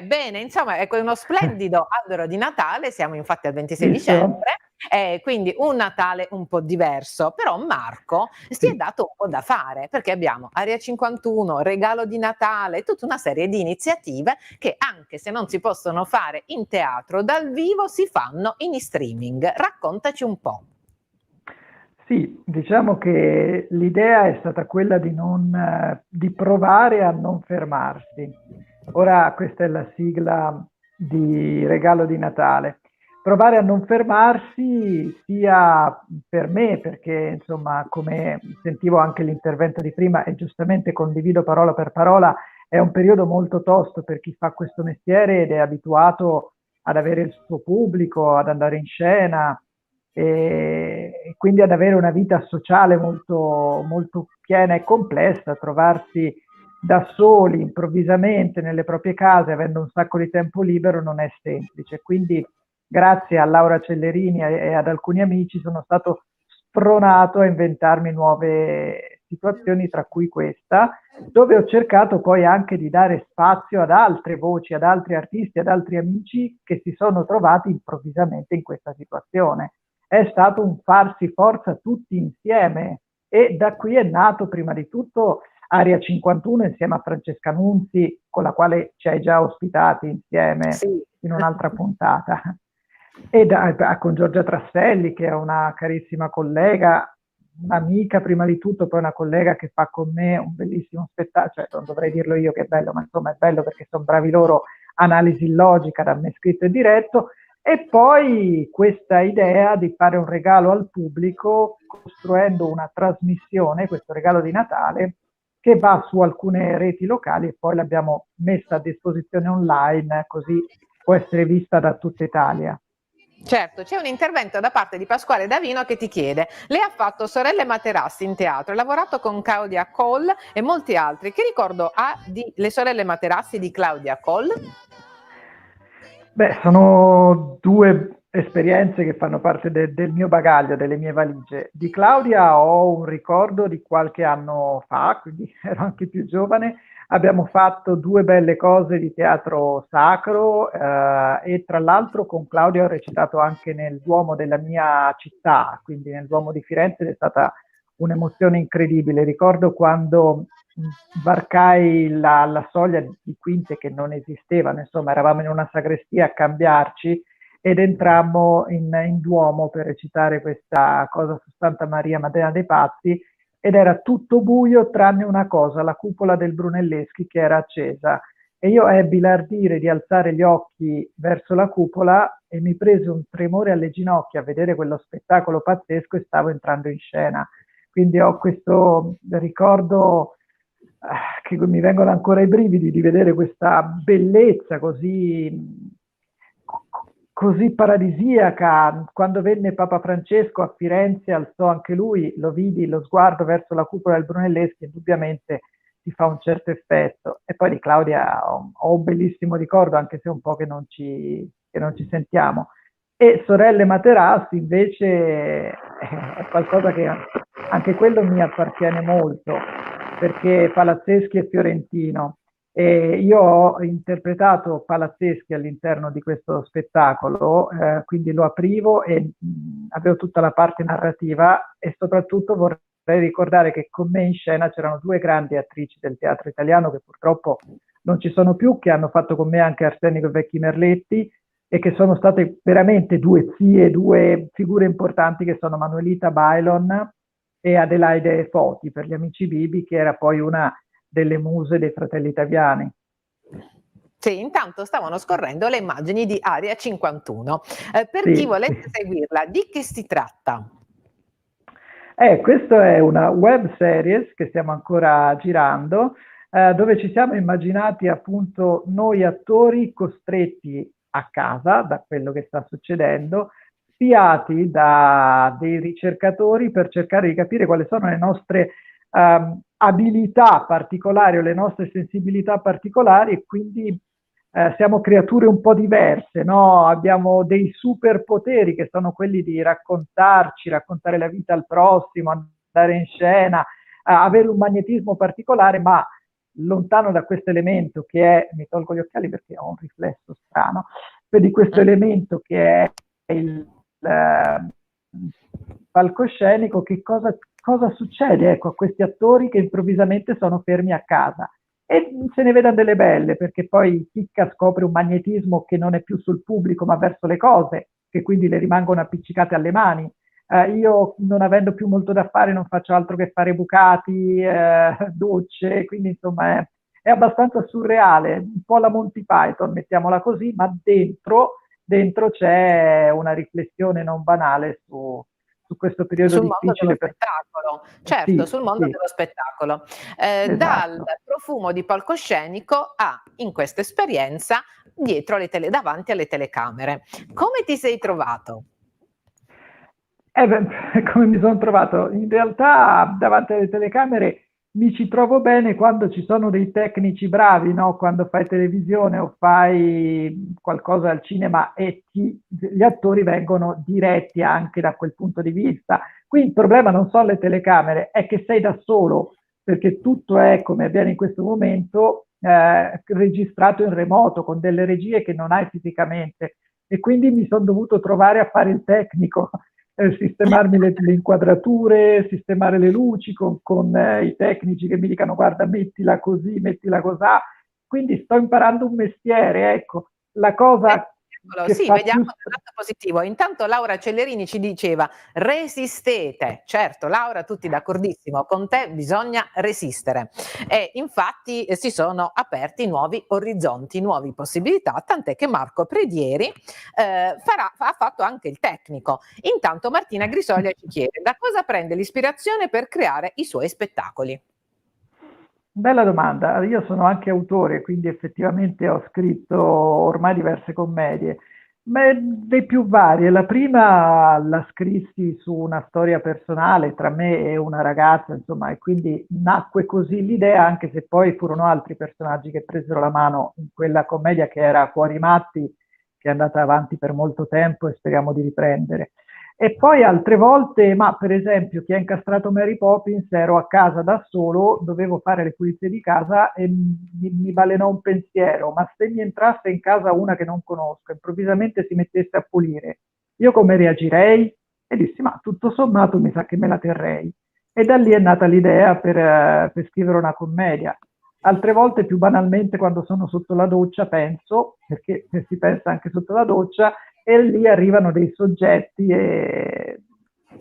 Speaker 1: Bene, insomma, ecco, è uno splendido albero di Natale, siamo infatti al 26
Speaker 7: Visto?
Speaker 1: dicembre, quindi un Natale un po' diverso, però Marco si è
Speaker 7: Sì.
Speaker 1: dato un po' da fare, perché abbiamo Area 51, regalo di Natale, tutta una serie di iniziative che anche se non si possono fare in teatro dal vivo, si fanno in streaming. Raccontaci un po'.
Speaker 7: Sì, diciamo che l'idea è stata quella di provare a non fermarsi. Ora questa è la sigla di Regalo di Natale. Provare a non fermarsi sia per me, perché insomma, come sentivo anche l'intervento di prima e giustamente condivido parola per parola, è un periodo molto tosto per chi fa questo mestiere ed è abituato ad avere il suo pubblico, ad andare in scena e quindi ad avere una vita sociale molto, molto piena e complessa, trovarsi da soli improvvisamente nelle proprie case, avendo un sacco di tempo libero, non è semplice. Quindi grazie a Laura Cellerini e ad alcuni amici sono stato spronato a inventarmi nuove situazioni, tra cui questa, dove ho cercato poi anche di dare spazio ad altre voci, ad altri artisti, ad altri amici che si sono trovati improvvisamente in questa situazione. È stato un farsi forza tutti insieme e da qui è nato prima di tutto Area 51 insieme a Francesca Nunzi, con la quale ci hai già ospitati insieme
Speaker 1: Sì.
Speaker 7: in un'altra puntata, con Giorgia Trasselli, che è una carissima collega, un'amica prima di tutto, poi una collega che fa con me un bellissimo spettacolo, cioè non dovrei dirlo io che è bello, ma insomma è bello perché sono bravi loro, analisi logica da me scritto e diretto, e poi questa idea di fare un regalo al pubblico costruendo una trasmissione, questo regalo di Natale, che va su alcune reti locali e poi l'abbiamo messa a disposizione online, così può essere vista da tutta Italia.
Speaker 1: Certo, c'è un intervento da parte di Pasquale Davino che ti chiede: lei ha fatto Sorelle Materassi in teatro, ha lavorato con Claudia Coll e molti altri. Che ricordo ha di Le Sorelle Materassi di Claudia Coll?
Speaker 7: Beh, sono due esperienze che fanno parte del mio bagaglio, delle mie valigie. Di Claudia ho un ricordo di qualche anno fa, quindi ero anche più giovane. Abbiamo fatto due belle cose di teatro sacro e tra l'altro con Claudia ho recitato anche nel Duomo della mia città, quindi nel Duomo di Firenze, ed è stata un'emozione incredibile. Ricordo quando varcai la soglia di quinte che non esistevano, insomma eravamo in una sagrestia a cambiarci ed entrammo in Duomo per recitare questa cosa su Santa Maria Maddalena dei Pazzi ed era tutto buio tranne una cosa, la cupola del Brunelleschi che era accesa e io ebbi l'ardire di alzare gli occhi verso la cupola e mi prese un tremore alle ginocchia a vedere quello spettacolo pazzesco e stavo entrando in scena. Quindi ho questo ricordo che mi vengono ancora i brividi di vedere questa bellezza così paradisiaca. Quando venne Papa Francesco a Firenze alzò anche lui, lo vidi, lo sguardo verso la cupola del Brunelleschi, indubbiamente ti fa un certo effetto. E poi di Claudia ho un bellissimo ricordo, anche se è un po' che non ci sentiamo. E Sorelle Materassi invece è qualcosa che anche quello mi appartiene molto, perché Palazzeschi è fiorentino e io ho interpretato Palazzeschi all'interno di questo spettacolo, quindi lo aprivo e avevo tutta la parte narrativa e soprattutto vorrei ricordare che con me in scena c'erano due grandi attrici del teatro italiano che purtroppo non ci sono più, che hanno fatto con me anche Arsenico e Vecchi Merletti e che sono state veramente due zie, due figure importanti che sono Manuelita Bailon e Adelaide Foti per gli Amici Bibi, che era poi una delle muse dei Fratelli Italiani.
Speaker 1: Sì, intanto stavano scorrendo le immagini di Area 51. Per
Speaker 7: Sì,
Speaker 1: chi volesse
Speaker 7: sì.
Speaker 1: seguirla, di che si tratta?
Speaker 7: Questa è una web series che stiamo ancora girando, dove ci siamo immaginati appunto noi attori costretti a casa da quello che sta succedendo, spiati da dei ricercatori per cercare di capire quali sono le nostre abilità particolari o le nostre sensibilità particolari e quindi siamo creature un po' diverse, no? Abbiamo dei superpoteri che sono quelli di raccontare la vita al prossimo, andare in scena, avere un magnetismo particolare, ma lontano da questo elemento che è, mi tolgo gli occhiali perché ho un riflesso strano, di questo elemento che è il palcoscenico, che cosa succede, ecco, a questi attori che improvvisamente sono fermi a casa e se ne vedano delle belle, perché poi Chicca scopre un magnetismo che non è più sul pubblico ma verso le cose, che quindi le rimangono appiccicate alle mani. Io, non avendo più molto da fare, non faccio altro che fare bucati, docce, quindi insomma è abbastanza surreale, un po' la Monty Python, mettiamola così, ma dentro c'è una riflessione non banale su questo periodo
Speaker 1: Sul mondo dello
Speaker 7: difficile per...
Speaker 1: spettacolo, certo,
Speaker 7: Sì,
Speaker 1: sul mondo
Speaker 7: sì,
Speaker 1: dello spettacolo. Dal
Speaker 7: esatto.
Speaker 1: profumo di palcoscenico a, in questa esperienza, davanti alle telecamere. Come ti sei trovato?
Speaker 7: Come mi sono trovato? In realtà davanti alle telecamere mi ci trovo bene quando ci sono dei tecnici bravi, no? Quando fai televisione o fai qualcosa al cinema e gli attori vengono diretti anche da quel punto di vista. Qui il problema non sono le telecamere, è che sei da solo, perché tutto è, come avviene in questo momento, registrato in remoto, con delle regie che non hai fisicamente. E quindi mi sono dovuto trovare a fare il tecnico, sistemarmi le inquadrature, sistemare le luci con i tecnici che mi dicano guarda mettila così, mettila cosà. Quindi sto imparando un mestiere, ecco. La cosa che
Speaker 1: Sì,
Speaker 7: fa
Speaker 1: vediamo
Speaker 7: più...
Speaker 1: dal lato positivo. Intanto Laura Cellerini ci diceva resistete. Certo, Laura, tutti d'accordissimo, con te bisogna resistere. E infatti si sono aperti nuovi orizzonti, nuove possibilità, tant'è che Marco Predieri ha fatto anche il tecnico. Intanto Martina Grisoglia ci chiede da cosa prende l'ispirazione per creare i suoi spettacoli.
Speaker 7: Bella domanda. Io sono anche autore, quindi effettivamente ho scritto ormai diverse commedie, ma dei più varie. La prima la scrissi su una storia personale tra me e una ragazza, insomma, e quindi nacque così l'idea, anche se poi furono altri personaggi che presero la mano in quella commedia che era Cuori Matti, che è andata avanti per molto tempo e speriamo di riprendere. E poi altre volte, ma per esempio chi ha incastrato Mary Poppins, ero a casa da solo, dovevo fare le pulizie di casa e mi balenò un pensiero, ma se mi entrasse in casa una che non conosco, improvvisamente si mettesse a pulire, io come reagirei? E dissi, ma tutto sommato mi sa che me la terrei. E da lì è nata l'idea per scrivere una commedia. Altre volte, più banalmente, quando sono sotto la doccia, penso, perché si pensa anche sotto la doccia, e lì arrivano dei soggetti e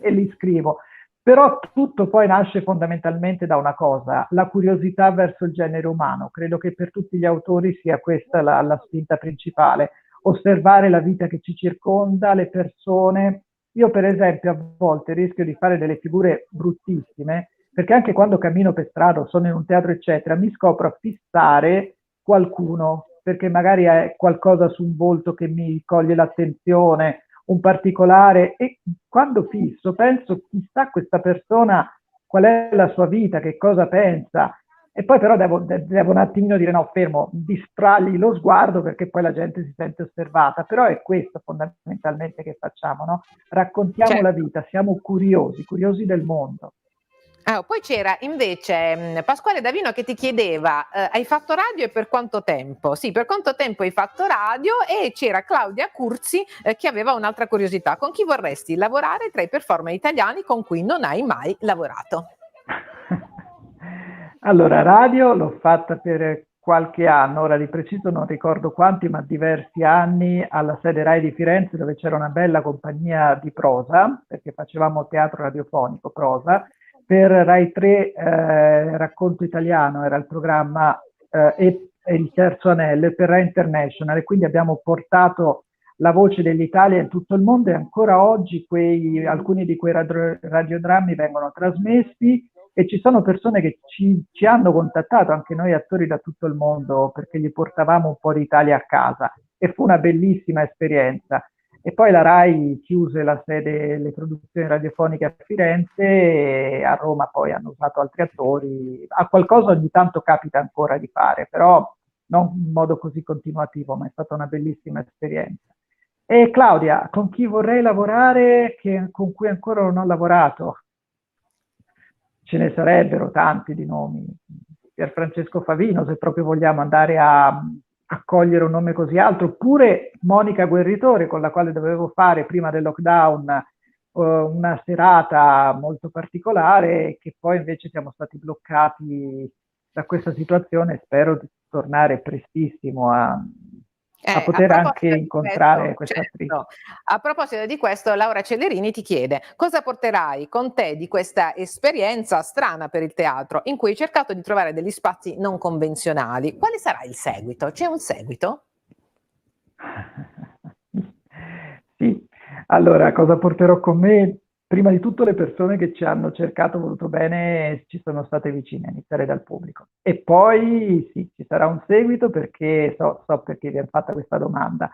Speaker 7: li scrivo. Però tutto poi nasce fondamentalmente da una cosa, la curiosità verso il genere umano. Credo che per tutti gli autori sia questa la spinta principale, osservare la vita che ci circonda, le persone. Io per esempio a volte rischio di fare delle figure bruttissime, perché anche quando cammino per strada o sono in un teatro eccetera, mi scopro a fissare qualcuno, perché magari è qualcosa su un volto che mi coglie l'attenzione, un particolare, e quando fisso penso chissà questa persona qual è la sua vita, che cosa pensa, e poi però devo un attimino dire no, fermo, distragli lo sguardo perché poi la gente si sente osservata, però è questo fondamentalmente che facciamo, no? Raccontiamo la vita, siamo curiosi del mondo.
Speaker 1: Poi c'era invece Pasquale Davino che ti chiedeva hai fatto radio e per quanto tempo? Sì, per quanto tempo hai fatto radio? E c'era Claudia Curzi che aveva un'altra curiosità. Con chi vorresti lavorare tra i performer italiani con cui non hai mai lavorato?
Speaker 7: Allora, radio l'ho fatta per qualche anno, ora di preciso non ricordo quanti, ma diversi anni alla sede Rai di Firenze dove c'era una bella compagnia di prosa, perché facevamo teatro radiofonico, prosa. Per Rai 3 Racconto Italiano era il programma e il Terzo Anello, e per Rai International, e quindi abbiamo portato la voce dell'Italia in tutto il mondo, e ancora oggi alcuni di quei radiodrammi vengono trasmessi e ci sono persone che ci hanno contattato, anche noi attori da tutto il mondo, perché gli portavamo un po' d'Italia a casa, e fu una bellissima esperienza. E poi la Rai chiuse la sede, le produzioni radiofoniche a Firenze, e a Roma poi hanno usato altri attori. A qualcosa ogni tanto capita ancora di fare, però non in modo così continuativo, ma è stata una bellissima esperienza. E Claudia, con chi vorrei lavorare con cui ancora non ho lavorato? ce ne sarebbero tanti di nomi. Pierfrancesco Favino, se proprio vogliamo andare a cogliere un nome così alto, oppure Monica Guerritore, con la quale dovevo fare prima del lockdown una serata molto particolare, che poi invece siamo stati bloccati da questa situazione. Spero di tornare prestissimo a poter anche incontrare questa attrice.
Speaker 1: A proposito di questo, Laura Cellerini ti chiede: cosa porterai con te di questa esperienza strana per il teatro, in cui hai cercato di trovare degli spazi non convenzionali? Quale sarà il seguito? C'è un seguito?
Speaker 7: Sì, allora cosa porterò con me? Prima di tutto le persone che ci hanno cercato, voluto bene, ci sono state vicine, a iniziare dal pubblico. E poi sì, ci sarà un seguito, perché so perché vi hanno fatta questa domanda.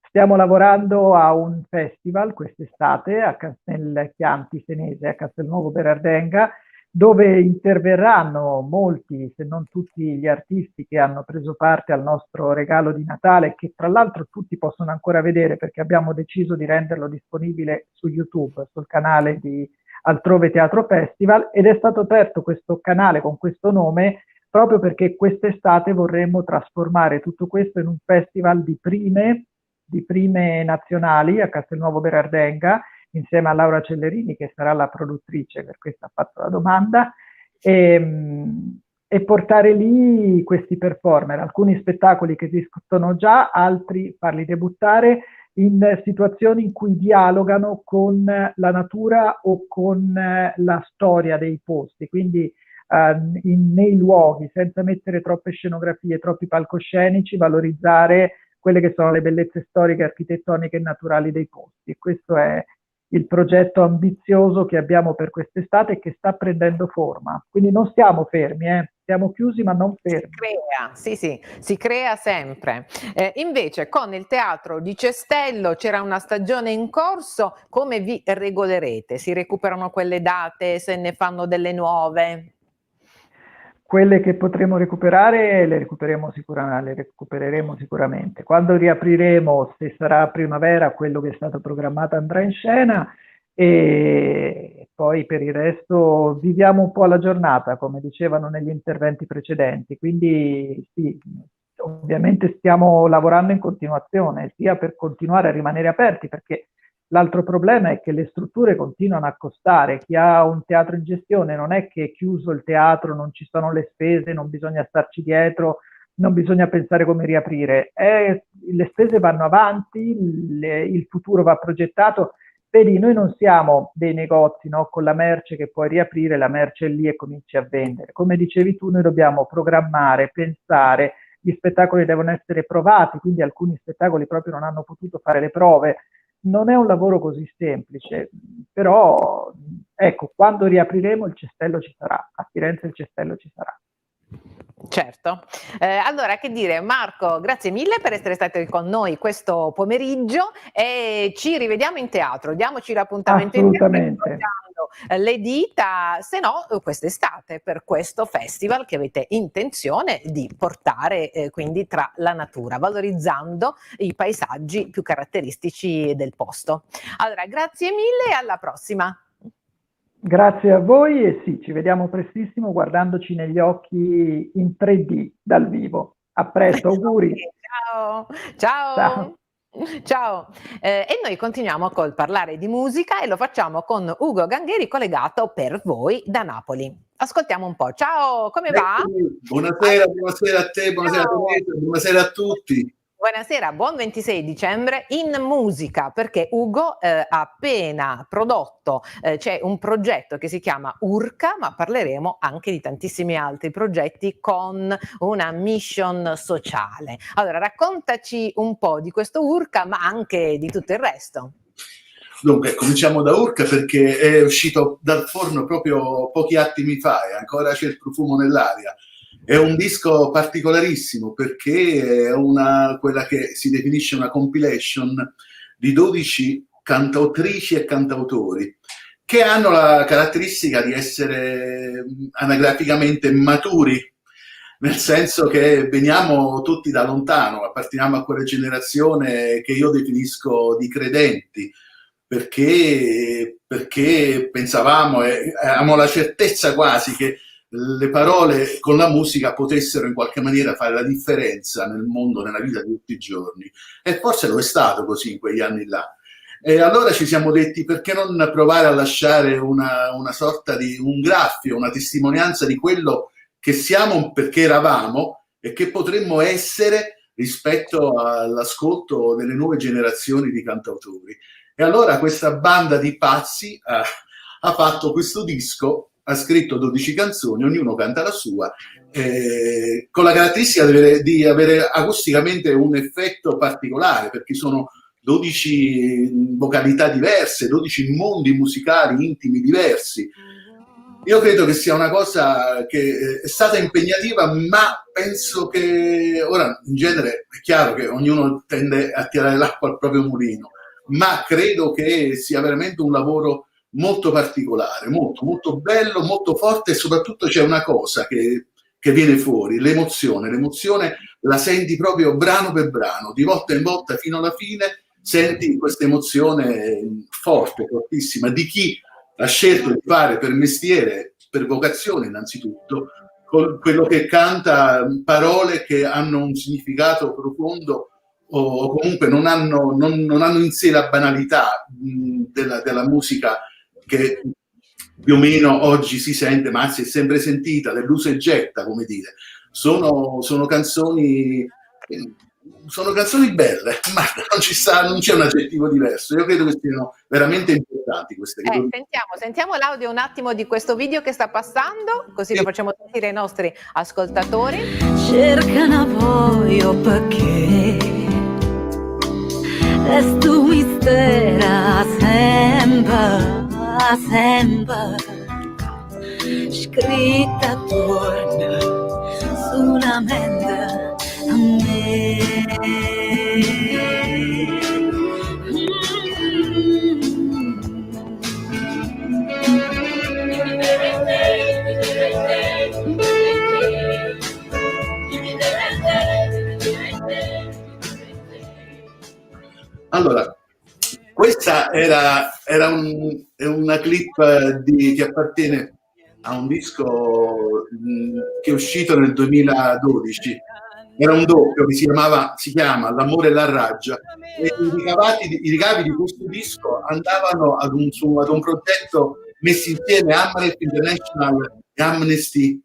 Speaker 7: Stiamo lavorando a un festival quest'estate nel Chianti Senese, a Castelnuovo Berardenga, dove interverranno molti, se non tutti, gli artisti che hanno preso parte al nostro regalo di Natale, che tra l'altro tutti possono ancora vedere, perché abbiamo deciso di renderlo disponibile su YouTube, sul canale di Altrove Teatro Festival, ed è stato aperto questo canale con questo nome proprio perché quest'estate vorremmo trasformare tutto questo in un festival di prime nazionali a Castelnuovo Berardenga, insieme a Laura Cellerini, che sarà la produttrice, per questo ha fatto la domanda, e portare lì questi performer, alcuni spettacoli che esistono già, altri farli debuttare in situazioni in cui dialogano con la natura o con la storia dei posti, quindi nei luoghi, senza mettere troppe scenografie, troppi palcoscenici, valorizzare quelle che sono le bellezze storiche, architettoniche e naturali dei posti. E questo è il progetto ambizioso che abbiamo per quest'estate e che sta prendendo forma. Quindi non stiamo fermi, siamo chiusi ma non fermi.
Speaker 1: Si crea sempre. Invece con il teatro di Cestello c'era una stagione in corso, come vi regolerete? Si recuperano quelle date, se ne fanno delle nuove?
Speaker 7: Quelle che potremo recuperare le recupereremo sicuramente. Quando riapriremo, se sarà primavera, quello che è stato programmato andrà in scena, e poi per il resto viviamo un po' alla giornata, come dicevano negli interventi precedenti. Quindi sì, ovviamente stiamo lavorando in continuazione, sia per continuare a rimanere aperti, perché l'altro problema è che le strutture continuano a costare. Chi ha un teatro in gestione non è che è chiuso il teatro, non ci sono le spese, non bisogna starci dietro, non bisogna pensare come riaprire. Le spese vanno avanti, il futuro va progettato. Vedi, noi non siamo dei negozi, no? Con la merce che puoi riaprire, la merce è lì e cominci a vendere. Come dicevi tu, noi dobbiamo programmare, pensare, gli spettacoli devono essere provati, quindi alcuni spettacoli proprio non hanno potuto fare le prove. Non è un lavoro così semplice, però ecco, quando riapriremo il Cestello ci sarà, a Firenze il Cestello ci sarà.
Speaker 1: Certo. Allora, che dire, Marco, grazie mille per essere stato con noi questo pomeriggio, e ci rivediamo in teatro, diamoci l'appuntamento in teatro, le dita, se no quest'estate, per questo festival che avete intenzione di portare quindi tra la natura, valorizzando i paesaggi più caratteristici del posto. Allora, grazie mille e alla prossima.
Speaker 7: Grazie a voi, e sì, ci vediamo prestissimo guardandoci negli occhi in 3D dal vivo. A presto, auguri.
Speaker 1: Ciao. Ciao. Ciao. E noi continuiamo col parlare di musica, e lo facciamo con Ugo Gangheri, collegato per voi da Napoli. Ascoltiamo un po'. Ciao, come va?
Speaker 8: Buonasera, buonasera a te, buonasera a Teresa, buonasera a tutti.
Speaker 1: Buonasera, buon 26 dicembre in musica, perché Ugo ha appena prodotto, c'è un progetto che si chiama Urca, ma parleremo anche di tantissimi altri progetti con una mission sociale. Allora, raccontaci un po' di questo Urca, ma anche di tutto il resto.
Speaker 8: Dunque, cominciamo da Urca, perché è uscito dal forno proprio pochi attimi fa e ancora c'è il profumo nell'aria. È un disco particolarissimo, perché è quella che si definisce una compilation di 12 cantautrici e cantautori che hanno la caratteristica di essere anagraficamente maturi, nel senso che veniamo tutti da lontano, apparteniamo a quella generazione che io definisco di credenti, perché pensavamo e avevamo la certezza quasi che le parole con la musica potessero in qualche maniera fare la differenza nel mondo, nella vita di tutti i giorni. E forse lo è stato così in quegli anni là. E allora ci siamo detti, perché non provare a lasciare una sorta di un graffio, una testimonianza di quello che siamo, perché eravamo, e che potremmo essere rispetto all'ascolto delle nuove generazioni di cantautori. E allora questa banda di pazzi ha fatto questo disco, ha scritto 12 canzoni, ognuno canta la sua, con la caratteristica di avere acusticamente un effetto particolare, perché sono 12 vocalità diverse, 12 mondi musicali intimi diversi. Io credo che sia una cosa che è stata impegnativa, ma penso che ora in genere è chiaro che ognuno tende a tirare l'acqua al proprio mulino, ma credo che sia veramente un lavoro molto particolare, molto, molto bello, molto forte, e soprattutto c'è una cosa che viene fuori, l'emozione la senti proprio brano per brano, di volta in volta fino alla fine senti questa emozione forte, fortissima, di chi ha scelto di fare per mestiere, per vocazione innanzitutto, quello che canta parole che hanno un significato profondo o comunque non hanno in sé la banalità della musica che più o meno oggi si sente, ma si è sempre sentita, dell'usa e getta, come dire. Sono canzoni belle, ma non c'è un aggettivo diverso. Io credo che siano veramente importanti queste cose.
Speaker 1: Sentiamo l'audio un attimo di questo video che sta passando, così lo facciamo sentire ai nostri ascoltatori.
Speaker 9: Cerca una voglio perché e tu mistera sempre scritta torna su una mente a me.
Speaker 8: Allora, questa era una clip che appartiene a un disco che è uscito nel 2012. Era un doppio che si chiama L'amore e la raggia, e i ricavi di questo disco andavano ad un progetto messo insieme Amnesty International e Amnesty,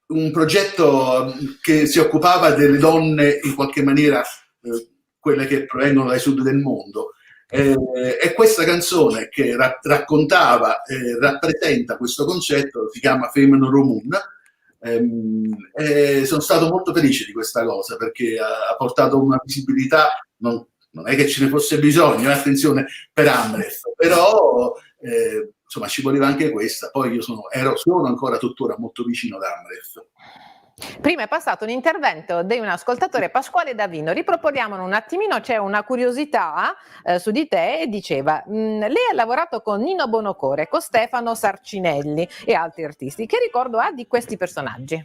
Speaker 8: un progetto che si occupava delle donne in qualche maniera, quelle che provengono dai sud del mondo. E questa canzone che raccontava e rappresenta questo concetto si chiama Femen Romun. Sono stato molto felice di questa cosa, perché ha portato una visibilità, non è che ce ne fosse bisogno, attenzione, per Amref, però insomma ci voleva anche questa. Poi io sono ancora tuttora molto vicino ad Amref.
Speaker 1: Prima è passato un intervento di un ascoltatore, Pasquale Davino. Riproponiamolo un attimino, c'è una curiosità su di te, e diceva: lei ha lavorato con Nino Bonocore, con Stefano Sarcinelli e altri artisti. Che ricordo ha di questi personaggi?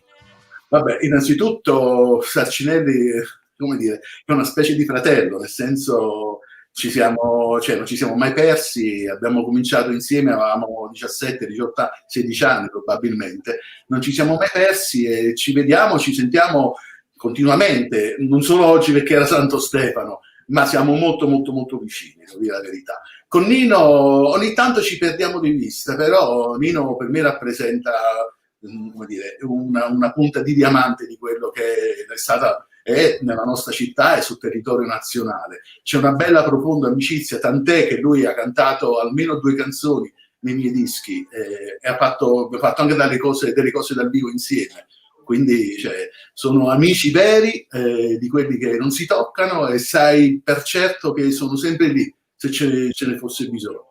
Speaker 8: Vabbè, innanzitutto Sarcinelli, come dire, è una specie di fratello, nel senso non ci siamo mai persi, abbiamo cominciato insieme, avevamo 17, 18, 16 anni probabilmente, non ci siamo mai persi e ci vediamo, ci sentiamo continuamente, non solo oggi perché era Santo Stefano, ma siamo molto molto molto vicini, devo dire la verità. Con Nino ogni tanto ci perdiamo di vista, però Nino per me rappresenta, come dire, una punta di diamante di quello che è stata nella nostra città e sul territorio nazionale. C'è una bella profonda amicizia, tant'è che lui ha cantato almeno 2 canzoni nei miei dischi e ha fatto anche delle cose dal vivo insieme. Quindi sono amici veri, di quelli che non si toccano, e sai per certo che sono sempre lì se ce ne fosse bisogno.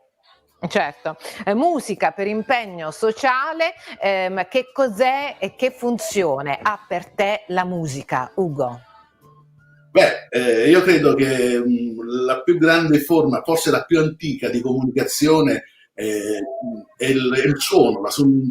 Speaker 1: Certo, musica per impegno sociale, che cos'è e che funzione ha per te la musica, Ugo?
Speaker 8: Beh, io credo che la più grande forma, forse la più antica di comunicazione è il suono,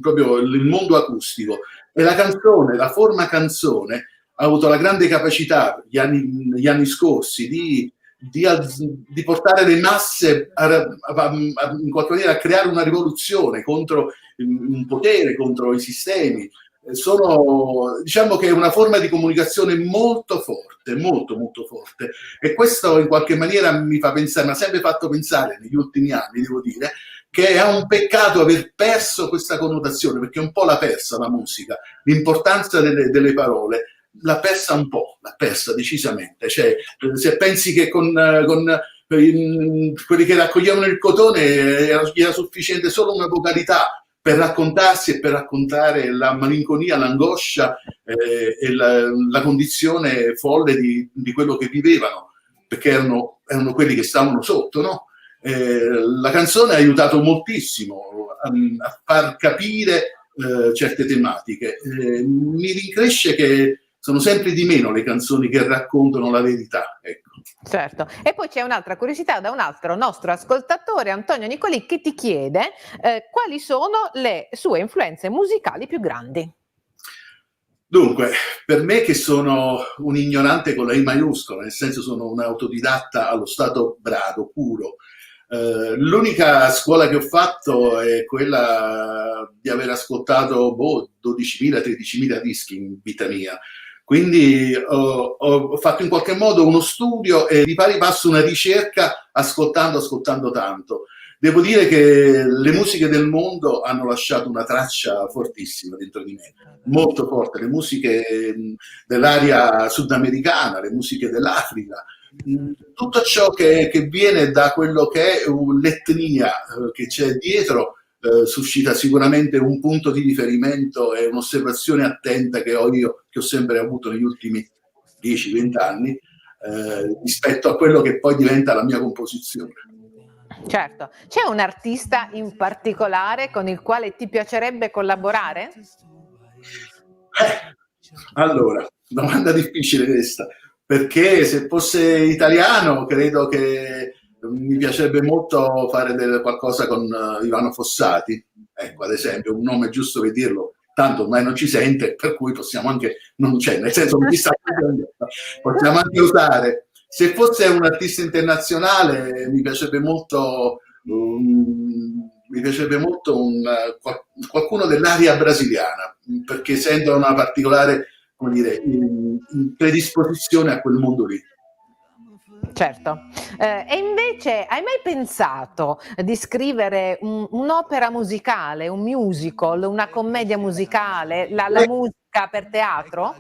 Speaker 8: proprio il mondo acustico. E la canzone, la forma canzone, ha avuto la grande capacità negli anni scorsi di di portare le masse in qualche maniera a creare una rivoluzione contro un potere, contro i sistemi. Diciamo che è una forma di comunicazione molto forte, molto molto forte, e questo in qualche maniera mi fa pensare, mi ha sempre fatto pensare negli ultimi anni, devo dire, che è un peccato aver perso questa connotazione, perché un po' l'ha persa la musica, l'importanza delle parole l'ha persa un po', l'ha persa decisamente. Cioè, se pensi che con quelli che raccoglievano il cotone era sufficiente solo una vocalità per raccontarsi e per raccontare la malinconia, l'angoscia e la condizione folle di quello che vivevano, perché erano quelli che stavano sotto, no? La canzone ha aiutato moltissimo a far capire certe tematiche. Mi rincresce che sono sempre di meno le canzoni che raccontano la verità, ecco.
Speaker 1: Certo, e poi c'è un'altra curiosità da un altro nostro ascoltatore, Antonio Nicolì, che ti chiede quali sono le sue influenze musicali più grandi.
Speaker 8: Dunque, per me, che sono un ignorante con la I maiuscola, nel senso sono un autodidatta allo stato brado, puro, l'unica scuola che ho fatto è quella di aver ascoltato 12.000-13.000 dischi in vita mia. Quindi ho fatto in qualche modo uno studio e di pari passo una ricerca ascoltando tanto. Devo dire che le musiche del mondo hanno lasciato una traccia fortissima dentro di me, molto forte. Le musiche dell'area sudamericana, le musiche dell'Africa, tutto ciò che viene da quello che è l'etnia che c'è dietro, suscita sicuramente un punto di riferimento e un'osservazione attenta che ho io, che ho sempre avuto negli ultimi 10-20 anni, rispetto a quello che poi diventa la mia composizione.
Speaker 1: Certo, c'è un artista in particolare con il quale ti piacerebbe collaborare?
Speaker 8: Allora, domanda difficile questa, perché se fosse italiano credo che mi piacerebbe molto fare qualcosa con Ivano Fossati, ecco, ad esempio, un nome giusto per dirlo, tanto ormai non ci sente, per cui possiamo anche, non c'è, nel senso possiamo anche usare. Se fosse un artista internazionale mi piacerebbe molto qualcuno dell'area brasiliana, perché sento una particolare, come dire, predisposizione a quel mondo lì.
Speaker 1: Certo, e invece hai mai pensato di scrivere un'opera musicale, un musical, una commedia musicale, la musica per teatro?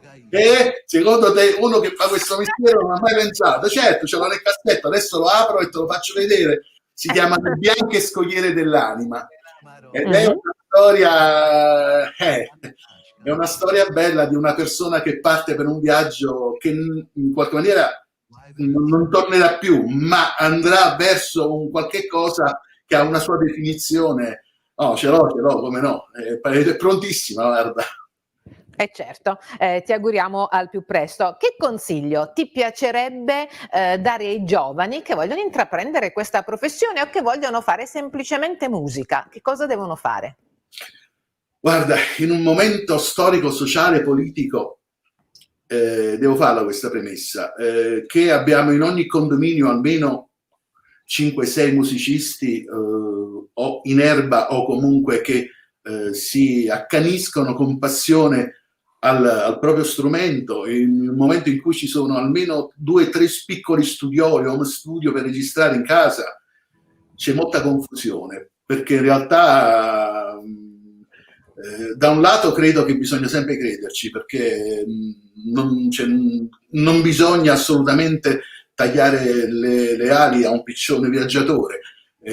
Speaker 8: Secondo te uno che fa questo mestiere non ha mai pensato? Certo, ce l'ho nel cassetto, adesso lo apro e te lo faccio vedere. Si chiama Le bianche scogliere dell'anima ed è una storia bella di una persona che parte per un viaggio che in qualche maniera non tornerà più, ma andrà verso un qualche cosa che ha una sua definizione. Oh, ce l'ho, come no, è prontissima, guarda.
Speaker 1: Certo, ti auguriamo al più presto. Che consiglio ti piacerebbe dare ai giovani che vogliono intraprendere questa professione o che vogliono fare semplicemente musica? Che cosa devono fare?
Speaker 8: Guarda, in un momento storico, sociale, politico, devo farla questa premessa, che abbiamo in ogni condominio almeno 5-6 musicisti o in erba o comunque che si accaniscono con passione al proprio strumento. In un momento in cui ci sono almeno 2-3 piccoli studioli, home studio per registrare in casa, c'è molta confusione, perché in realtà da un lato credo che bisogna sempre crederci, perché non bisogna assolutamente tagliare le ali a un piccione viaggiatore,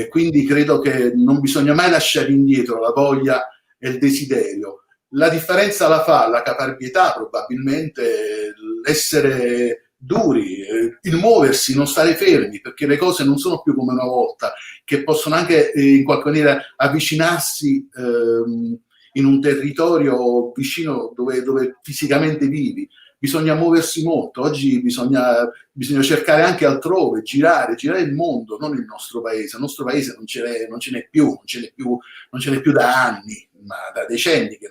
Speaker 8: quindi credo che non bisogna mai lasciare indietro la voglia e il desiderio. La differenza la fa la caparbietà, probabilmente, l'essere duri, il muoversi, non stare fermi, perché le cose non sono più come una volta, che possono anche in qualche maniera avvicinarsi in un territorio vicino dove fisicamente vivi. Bisogna muoversi molto, oggi bisogna cercare anche altrove, girare il mondo, non il nostro paese. Il nostro paese non ce n'è più da anni, ma da decenni che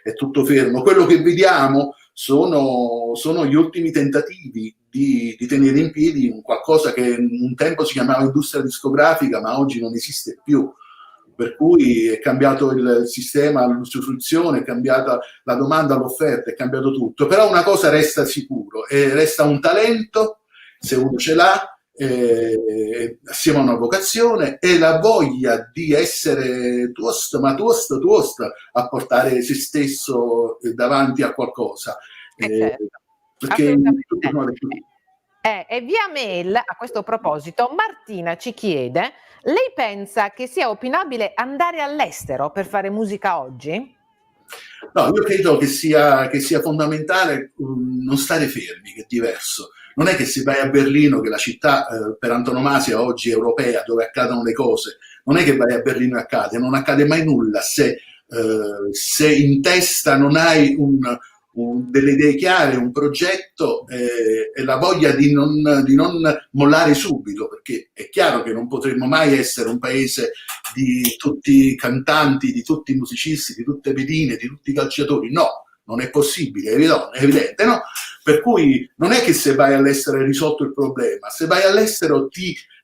Speaker 8: è tutto fermo. Quello che vediamo sono gli ultimi tentativi di tenere in piedi un qualcosa che un tempo si chiamava industria discografica, ma oggi non esiste più. Per cui è cambiato il sistema, l'usufruzione, è cambiata la domanda, l'offerta, è cambiato tutto. Però una cosa resta sicuro, resta un talento, se uno ce l'ha, assieme a una vocazione, e la voglia di essere tosto a portare se stesso davanti a qualcosa.
Speaker 1: Certo,
Speaker 8: Perché
Speaker 1: e via mail, a questo proposito, Martina ci chiede: lei pensa che sia opinabile andare all'estero per fare musica oggi?
Speaker 8: No, io credo che sia fondamentale non stare fermi, che è diverso. Non è che se vai a Berlino, che è la città per antonomasia oggi europea, dove accadono le cose, non è che vai a Berlino e accade, non accade mai nulla se in testa non hai delle idee chiare, un progetto e la voglia di non mollare subito, perché è chiaro che non potremmo mai essere un paese di tutti i cantanti, di tutti i musicisti, di tutte le pedine, di tutti i calciatori. No, non è possibile, è evidente, no? Per cui non è che se vai all'estero hai risolto il problema, se vai all'estero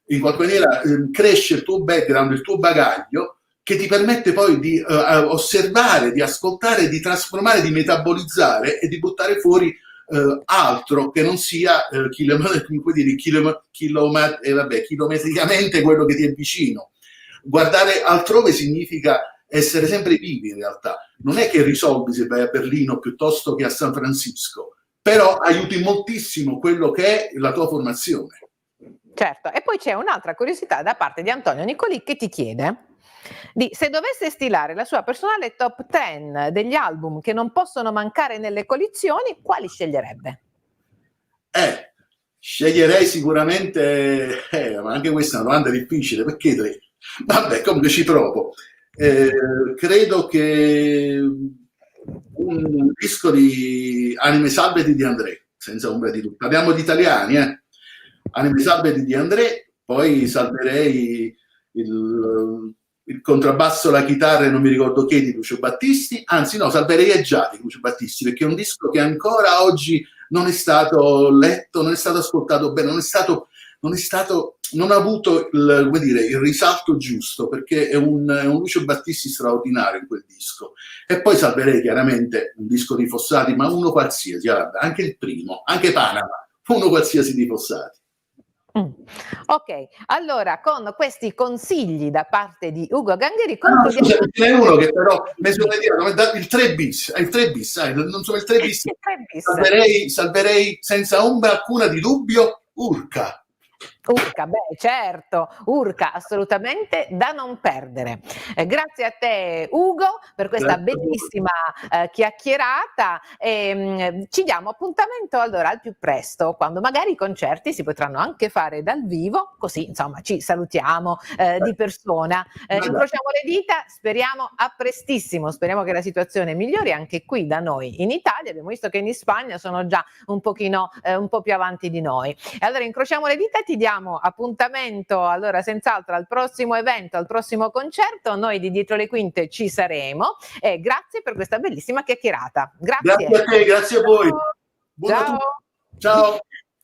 Speaker 8: in qualche maniera cresce il tuo background, il tuo bagaglio, che ti permette poi di osservare, di ascoltare, di trasformare, di metabolizzare e di buttare fuori altro che non sia chilometricamente quello che ti è vicino. Guardare altrove significa essere sempre vivi, in realtà. Non è che risolvi se vai a Berlino piuttosto che a San Francisco, però aiuti moltissimo quello che è la tua formazione.
Speaker 1: Certo, e poi c'è un'altra curiosità da parte di Antonio Nicolì, che ti chiede se dovesse stilare la sua personale top 10 degli album che non possono mancare nelle collezioni, quali sceglierebbe?
Speaker 8: Sceglierei sicuramente, ma anche questa è una domanda difficile, perché vabbè, comunque ci provo. Credo che un disco di Anime Salvati di André, senza ombra di dubbio. Parliamo di italiani, Anime Salvati di André, poi salverei il contrabbasso, la chitarra, non mi ricordo che, di Lucio Battisti, anzi no, salverei È già di Lucio Battisti, perché è un disco che ancora oggi non è stato letto, non è stato ascoltato bene, non ha avuto il risalto giusto, perché è un Lucio Battisti straordinario in quel disco. E poi salverei chiaramente un disco di Fossati, ma uno qualsiasi, guarda, anche il primo, anche Panama, uno qualsiasi di Fossati.
Speaker 1: Ok, allora con questi consigli da parte di Ugo Gangheri
Speaker 8: concludiamo. Scusa, ce n'è uno che però il 3 bis, non sono il 3 bis. Salverei senza ombra alcuna di dubbio Urca.
Speaker 1: Urca, beh certo, Urca assolutamente da non perdere. Grazie a te Ugo per questa bellissima chiacchierata, ci diamo appuntamento allora al più presto, quando magari i concerti si potranno anche fare dal vivo, così insomma ci salutiamo di persona, incrociamo le dita, speriamo a prestissimo, speriamo che la situazione migliori anche qui da noi in Italia. Abbiamo visto che in Spagna sono già un po' più avanti di noi, e allora incrociamo le dita, ti diamo appuntamento allora senz'altro al prossimo evento, al prossimo concerto. Noi di Dietro le Quinte ci saremo, e grazie per questa bellissima chiacchierata. Grazie
Speaker 8: a te, grazie a voi.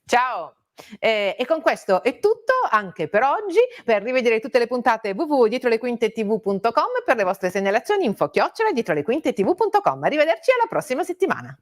Speaker 1: Ciao. E con questo è tutto anche per oggi. Per rivedere tutte le puntate www.dietrolequintetv.com, per le vostre segnalazioni info@dietrolequintetv.com. Arrivederci alla prossima settimana.